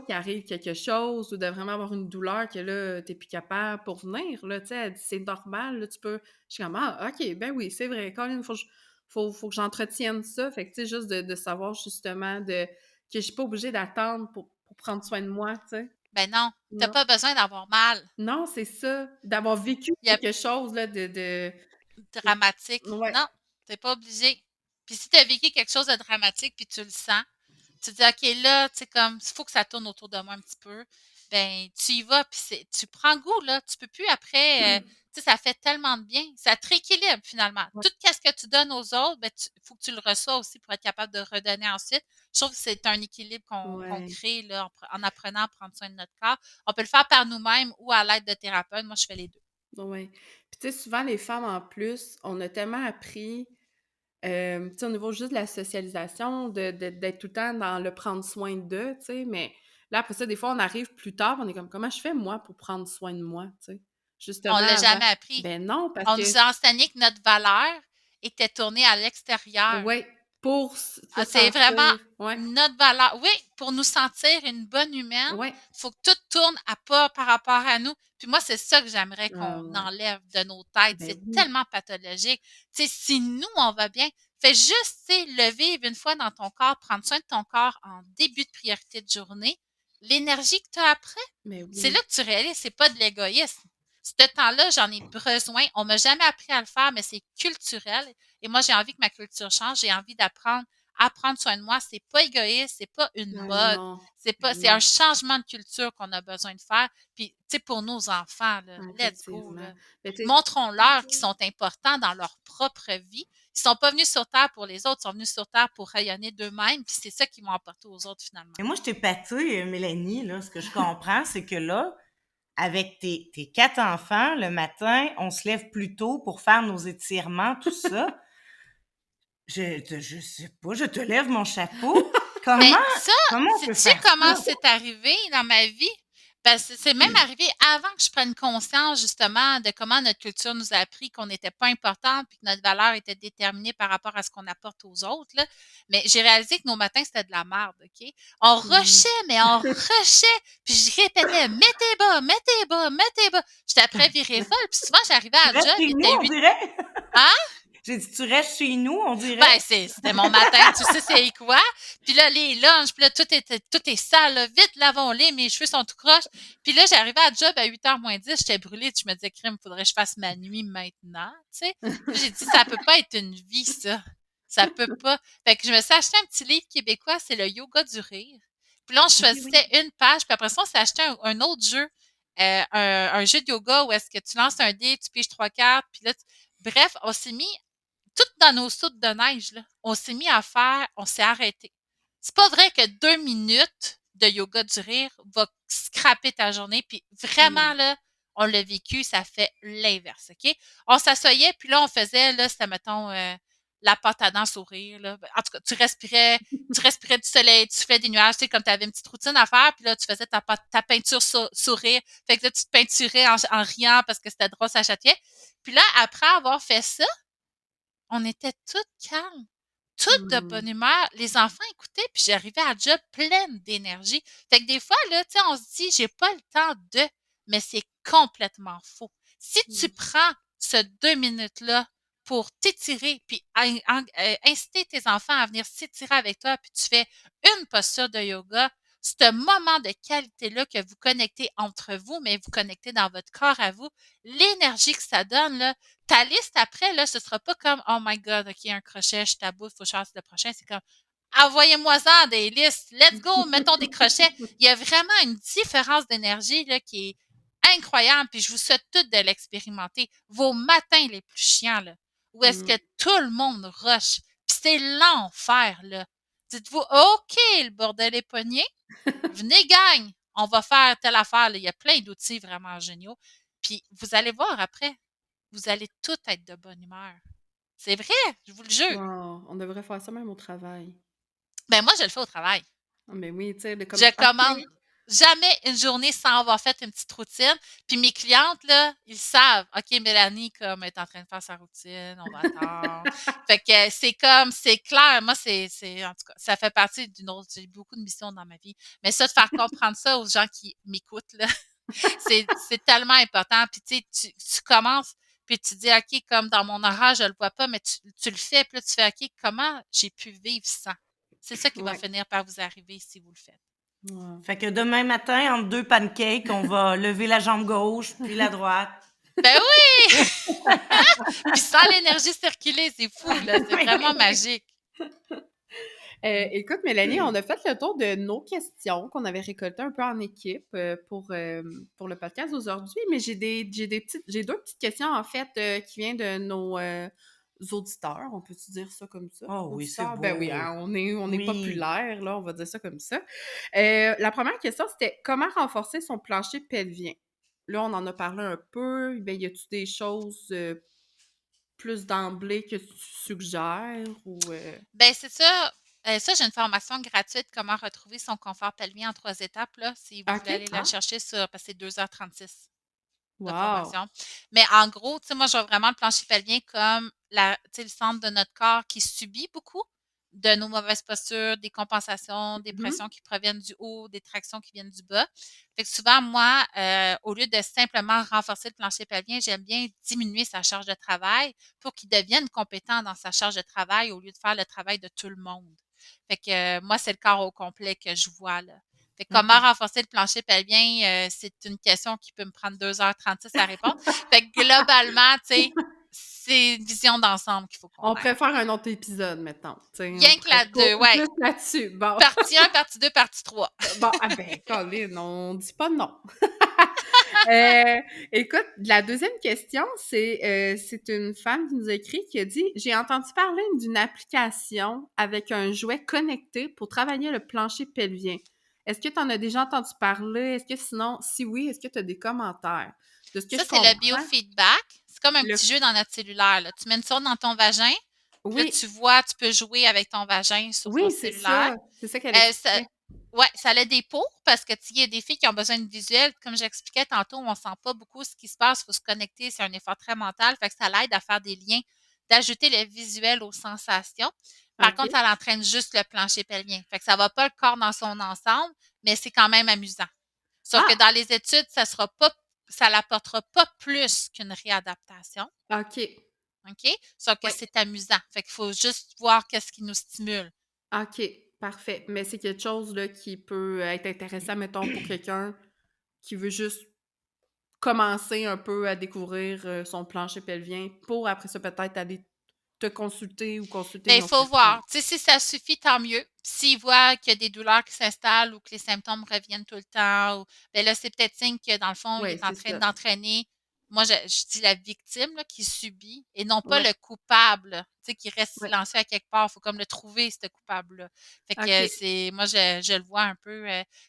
qu'il arrive quelque chose ou de vraiment avoir une douleur que là, t'es plus capable pour venir, là, tu sais, elle dit: «C'est normal, là, tu peux». Je suis comme: «Ah, OK, ben oui, c'est vrai, Colin, faut que j'entretienne ça». Fait que, tu sais, juste de savoir justement que je suis pas obligée d'attendre pour prendre soin de moi, tu sais. Ben non, t'as Non. pas besoin d'avoir mal. Non, c'est ça, d'avoir vécu Il y a quelque chose, là, de dramatique. ouais, Non, t'es pas obligé. Puis si tu as vécu quelque chose de dramatique, puis tu le sens, tu te dis, OK, là, tu sais, comme, il faut que ça tourne autour de moi un petit peu. Ben, tu y vas, puis tu prends goût, là. Tu peux plus après, tu sais, ça fait tellement de bien. Ça te rééquilibre, finalement. ouais, Tout ce que tu donnes aux autres, ben, faut que tu le reçois aussi pour être capable de redonner ensuite. Je trouve que c'est un équilibre qu'on ouais, crée, là, en apprenant à prendre soin de notre corps. On peut le faire par nous-mêmes ou à l'aide de thérapeutes. Moi, je fais les deux. ouais. Puis tu sais, souvent les femmes, en plus, on a tellement appris. Tu sais, au niveau juste de la socialisation, d'être tout le temps dans le prendre soin d'eux, tu sais, mais là, après ça, des fois, on arrive plus tard, on est comme: «Comment je fais, moi, pour prendre soin de moi?» tu sais? On Justement l'a avant. jamais appris. Ben non, parce On que nous a enseigné que notre valeur était tournée à l'extérieur. ouais, pour se Ah, c'est vraiment sentir ouais, notre valeur. Oui, pour nous sentir une bonne humaine, ouais, il faut que tout tourne à pas par rapport à nous. Puis moi, c'est ça que j'aimerais ah qu'on ouais, enlève de nos têtes. ben C'est oui, tellement pathologique. Tu sais, si nous, on va bien, fais juste, tu sais, le vivre une fois dans ton corps, prendre soin de ton corps en début de priorité de journée. L'énergie que tu as après, ben c'est là oui, que tu réalises, c'est pas de l'égoïsme. Ce temps-là, j'en ai besoin. On m'a jamais appris à le faire, mais c'est culturel. Et moi, j'ai envie que ma culture change. J'ai envie d'apprendre à prendre soin de moi. C'est pas égoïste, c'est pas une ah mode. non, ben C'est un non, changement de culture qu'on a besoin de faire. Puis, tu sais, pour nos enfants, là, ah, let's go, effectivement. là. Mais tu sais Montrons-leur qu'ils sont importants dans leur propre vie. Ils sont pas venus sur Terre pour les autres, ils sont venus sur Terre pour rayonner d'eux-mêmes, puis c'est ça qu'ils vont apporter aux autres finalement. Mais moi, je t'ai pâtée, Mélanie, là. Ce que je comprends, c'est que là, avec tes 4 enfants, le matin, on se lève plus tôt pour faire nos étirements, tout ça. Je sais pas, je te lève mon chapeau. Ben, Comment, ça, comment on peut sais-tu faire comment ça? c'est arrivé dans ma vie? Ben, c'est même arrivé avant que je prenne conscience, justement, de comment notre culture nous a appris qu'on n'était pas important puis que notre valeur était déterminée par rapport à ce qu'on apporte aux autres, là. Mais j'ai réalisé que nos matins, c'était de la merde, OK? On Mmh. rushait, mais on rushait. Puis je répétais, mets tes bas, mets tes bas, mets tes bas. J'étais après virée folle. Puis souvent, j'arrivais Tu à la restes job, chez il nous, était on 8. dirait. Hein? J'ai dit, tu restes chez nous, on dirait. Ben, c'était mon matin, tu sais c'est quoi? Puis là, les lunchs, puis là, tout est sale, là. Vite, lavons-les, mes cheveux sont tout croches. Puis là, j'arrivais à job à 8h moins 10, j'étais brûlée, je me disais, crime, faudrait que je fasse ma nuit maintenant, tu sais. Puis j'ai dit, ça peut pas être une vie, ça. Ça peut pas. Fait que je me suis acheté un petit livre québécois, c'est le yoga du rire. Puis là, on choisissait une page, puis après ça, on s'est acheté un autre jeu, un jeu de yoga où est-ce que tu lances un dé, tu piges 3 cartes, puis là, bref, on s'est mis toutes dans nos soutes de neige, là, on s'est mis à faire, on s'est arrêté. C'est pas vrai que 2 minutes de yoga du rire va scraper ta journée. Puis vraiment, là, on l'a vécu, ça fait l'inverse, OK? On s'assoyait, puis là, on faisait, là, c'était, mettons, la pâte à dents sourire, là. En tout cas, tu respirais du soleil, tu fais des nuages, tu sais, comme tu avais une petite routine à faire, puis là, tu faisais ta peinture sourire. Fait que là, tu te peinturais en riant parce que c'était drôle, ça châtiait. Puis là, après avoir fait ça, on était toutes calmes, toutes de bonne humeur. Les enfants écoutaient, puis j'arrivais à la job pleine d'énergie. Fait que des fois, là, tu sais, on se dit, j'ai pas le temps de, mais c'est complètement faux. Si tu prends ce 2 minutes-là pour t'étirer, puis inciter tes enfants à venir s'étirer avec toi, puis tu fais une posture de yoga, ce moment de qualité-là que vous connectez entre vous, mais vous connectez dans votre corps à vous, l'énergie que ça donne, là, ta liste après, là, ce sera pas comme oh my God, OK, un crochet, je taboute, faut que je fasse le prochain. C'est comme envoyez-moi-en des listes. Let's go, mettons des crochets. Il y a vraiment une différence d'énergie là, qui est incroyable. Puis je vous souhaite toutes de l'expérimenter. Vos matins les plus chiants, là, où est-ce que tout le monde rush. Puis c'est l'enfer, là. Dites-vous, OK, le bordel est pogné. Venez, gang, on va faire telle affaire. Là. Il y a plein d'outils vraiment géniaux. Puis vous allez voir après, vous allez toutes être de bonne humeur. C'est vrai, je vous le jure. Wow, on devrait faire ça même au travail. Ben moi, je le fais au travail. Ah, mais oui, tu sais, comme Je commande OK. jamais une journée sans avoir fait une petite routine. Puis mes clientes, là, ils savent. OK, Mélanie, comme, elle est en train de faire sa routine, on va attendre. Fait que c'est clair. Moi, en tout cas, ça fait partie d'une autre, j'ai beaucoup de missions dans ma vie. Mais ça, de faire comprendre ça aux gens qui m'écoutent, là, c'est tellement important. Puis tu sais, tu commences, puis tu dis, OK, comme dans mon horaire, je le vois pas, mais tu le fais, puis là, tu fais, OK, comment j'ai pu vivre sans? C'est ça qui va Ouais. finir par vous arriver si vous le faites. Ouais. Fait que demain matin, entre 2 pancakes, on va lever la jambe gauche, puis la droite. Ben oui! Puis sans l'énergie circuler, c'est fou, là. C'est vraiment magique. Écoute, Mélanie, on a fait le tour de nos questions qu'on avait récoltées un peu en équipe pour le podcast d'aujourd'hui, mais j'ai deux petites questions, en fait, qui viennent de nos auditeurs. On peut-tu dire ça comme ça? Oh oui, c'est Auditeurs? Ben oui, beau. hein, on est Oui. populaire, là, on va dire ça comme ça. La première question, c'était comment renforcer son plancher pelvien? Là, on en a parlé un peu. Ben, y a-tu des choses plus d'emblée que tu suggères ou... Ben c'est ça. Ça, j'ai une formation gratuite, comment retrouver son confort pelvien en 3 étapes, là, si vous voulez OK. aller la chercher parce que c'est 2h36 de Wow! formation. Mais en gros, tu sais, moi, je vois vraiment le plancher pelvien comme tu sais, le centre de notre corps qui subit beaucoup de nos mauvaises postures, des compensations, des Mhm. pressions qui proviennent du haut, des tractions qui viennent du bas. Fait que souvent, moi, au lieu de simplement renforcer le plancher pelvien, j'aime bien diminuer sa charge de travail pour qu'il devienne compétent dans sa charge de travail au lieu de faire le travail de tout le monde. Fait que moi, c'est le corps au complet que je vois là. Fait que comment OK. renforcer le plancher pelvien, c'est une question qui peut me prendre 2h36 à répondre. Fait que globalement, tu sais, c'est une vision d'ensemble qu'il faut qu'on On ait. préfère un autre épisode, mettons. Tu sais, on Rien que pourrait la 2, ouais. plus là-dessus. Bon, Partie 1, partie 2, partie 3. bon, ah ben, Colin, on dit pas non. Écoute, la deuxième question, c'est une femme qui nous a écrit qui a dit: J'ai entendu parler d'une application avec un jouet connecté pour travailler le plancher pelvien. Est-ce que tu en as déjà entendu parler? Est-ce que sinon, si oui, est-ce que tu as des commentaires? De ce que Ça, je c'est le comprends, biofeedback. C'est comme un le... petit jeu dans notre cellulaire, là. Tu mets une sonde dans ton vagin, puis là, oui, tu vois, tu peux jouer avec ton vagin sur ton oui, c'est cellulaire. ça. C'est ça qu'elle Ça, expliquait. ouais, ça a des pots parce que tu sais, il y a des filles qui ont besoin de visuel. Comme j'expliquais tantôt, on ne sent pas beaucoup ce qui se passe. Il faut se connecter. C'est un effort très mental. Fait que ça l'aide à faire des liens, d'ajouter le visuel aux sensations. Par contre, OK. ça entraîne juste le plancher pelvien. Fait que ça ne va pas le corps dans son ensemble, mais c'est quand même amusant. Sauf que Ah, dans les études, ça l'apportera pas plus qu'une réadaptation. OK. OK? Sauf que Oui. c'est amusant. Fait qu'il faut juste voir qu'est-ce qui nous stimule. OK, parfait. Mais c'est quelque chose là, qui peut être intéressant, mettons, pour quelqu'un qui veut juste commencer un peu à découvrir son plancher pelvien pour après ça peut-être aller te consulter ou consulter Ben, une il autre faut personne. voir. Tu sais, si ça suffit, tant mieux. S'il voit qu'il y a des douleurs qui s'installent ou que les symptômes reviennent tout le temps, ben là, c'est peut-être signe que dans le fond, il Oui, est en c'est train ça. d'entraîner. Moi, je dis la victime là, qui subit et non pas Oui, le coupable, tu sais, qui reste oui. silencieux à quelque part. Il faut comme le trouver, ce coupable-là. Fait que OK. moi, je le vois un peu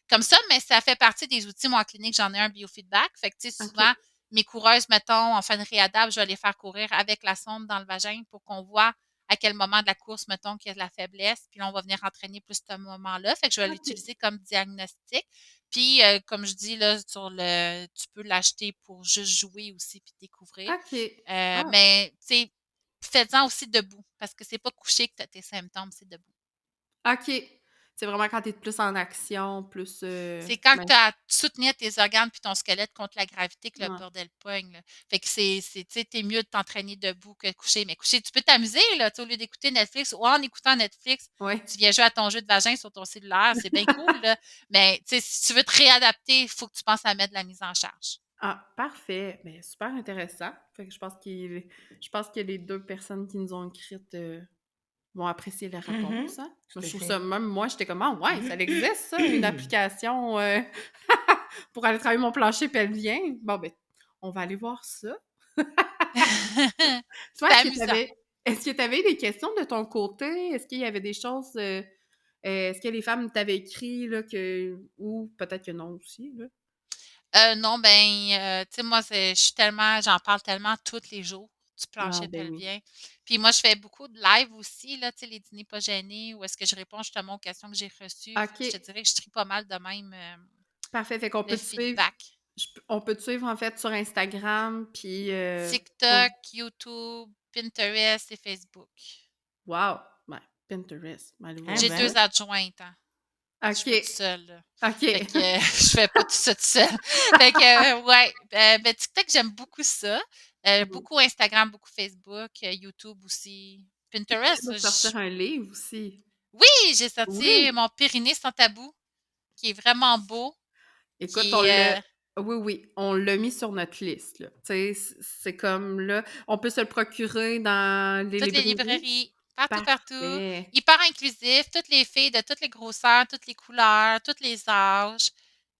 comme ça, mais ça fait partie des outils. Moi, en clinique, j'en ai un biofeedback. Fait que, tu sais, souvent, OK. mes coureuses, mettons, en fin de réadapte, je vais les faire courir avec la sonde dans le vagin pour qu'on voit à quel moment de la course, mettons, qu'il y a de la faiblesse, puis là, on va venir entraîner plus ce moment-là. Fait que je vais OK. l'utiliser comme diagnostic. Puis, comme je dis, là, tu peux l'acheter pour juste jouer aussi puis découvrir. OK. Ah, Mais, tu sais, faites-en aussi debout, parce que c'est pas couché que tu as tes symptômes, c'est debout. OK. C'est vraiment quand tu es plus en action, plus C'est quand ben, tu as à soutenir tes organes puis ton squelette contre la gravité que le ouais. bordel pogne, là. Fait que tu sais, t'es mieux de t'entraîner debout que couché. Mais couché, tu peux t'amuser, là, tu sais, au lieu d'écouter Netflix ou en écoutant Netflix, Ouais. tu viens jouer à ton jeu de vagin sur ton cellulaire, c'est bien cool, là. Mais, tu sais, si tu veux te réadapter, il faut que tu penses à mettre de la mise en charge. Ah, parfait. Ben, super intéressant. Fait que je pense que les 2 personnes qui nous ont écrites, vont apprécier la Mhm. réponse, hein. Tout Je à trouve fait. ça même moi, j'étais comme: «Ah ouais, ça existe ça, une application, pour aller travailler mon plancher pelvien? Bon, ben, on va aller voir ça». Toi, C'est amusant. est-ce que tu avais des questions de ton côté? Est-ce qu'il y avait des choses, est-ce que les femmes t'avaient écrit là que ou peut-être que non aussi, là? Non, ben, tu sais, moi, j'en parle tellement tous les jours du Ah plancher ben oui. pelvien. Puis moi, je fais beaucoup de live aussi, là, tu sais, les dîners pas gênés, où est-ce que je réponds justement aux questions que j'ai reçues. Fait que je te OK, dirais que je trie pas mal de même parfait. Fait qu'on le peut te suivre feedback. on peut te suivre en fait sur Instagram puis, TikTok, YouTube, Pinterest et Facebook. wow! Ouais, Pinterest, on va aller Eh voir J'ai ben. ça. 2 adjointes, hein. Je fais tout OK, seul, là. Fait OK. que je fais pas tout ça tout seul. Fait que ouais, ben, TikTok, j'aime beaucoup ça. Mmh. Beaucoup Instagram, beaucoup Facebook, YouTube aussi. Tu viens Pinterest, de sortir un livre aussi. oui, j'ai sorti Oui! mon Pyrénées sans tabou, qui est vraiment beau, Écoute, on qui est, l'a oui, oui, on l'a mis sur notre liste, là. Tu sais, c'est comme là, on peut se le procurer dans les toutes les librairies? librairies, partout, partout, Parfait! hyper inclusif, toutes les filles de toutes les grosseurs, toutes les couleurs, tous les âges.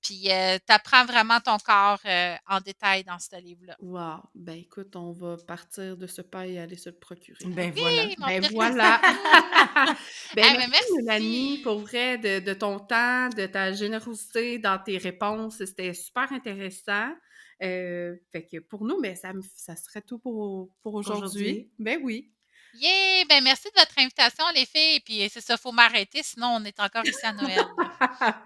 Puis tu apprends vraiment ton corps en détail dans ce livre-là. Wow! Ben, écoute, on va partir de ce pas et aller se le procurer. Ben voilà. Oui, mon Ben, Pyrénées sans voilà! tabou! Ben, Ah, mais merci Mélanie, pour merci! vrai, de ton temps, de ta générosité dans tes réponses. C'était super intéressant. Fait que pour nous, ben, ça serait tout pour aujourd'hui. Aujourd'hui. Ben oui. Yeah! Ben merci de votre invitation, les filles. Puis c'est ça, faut m'arrêter, sinon on est encore ici à Noël, là.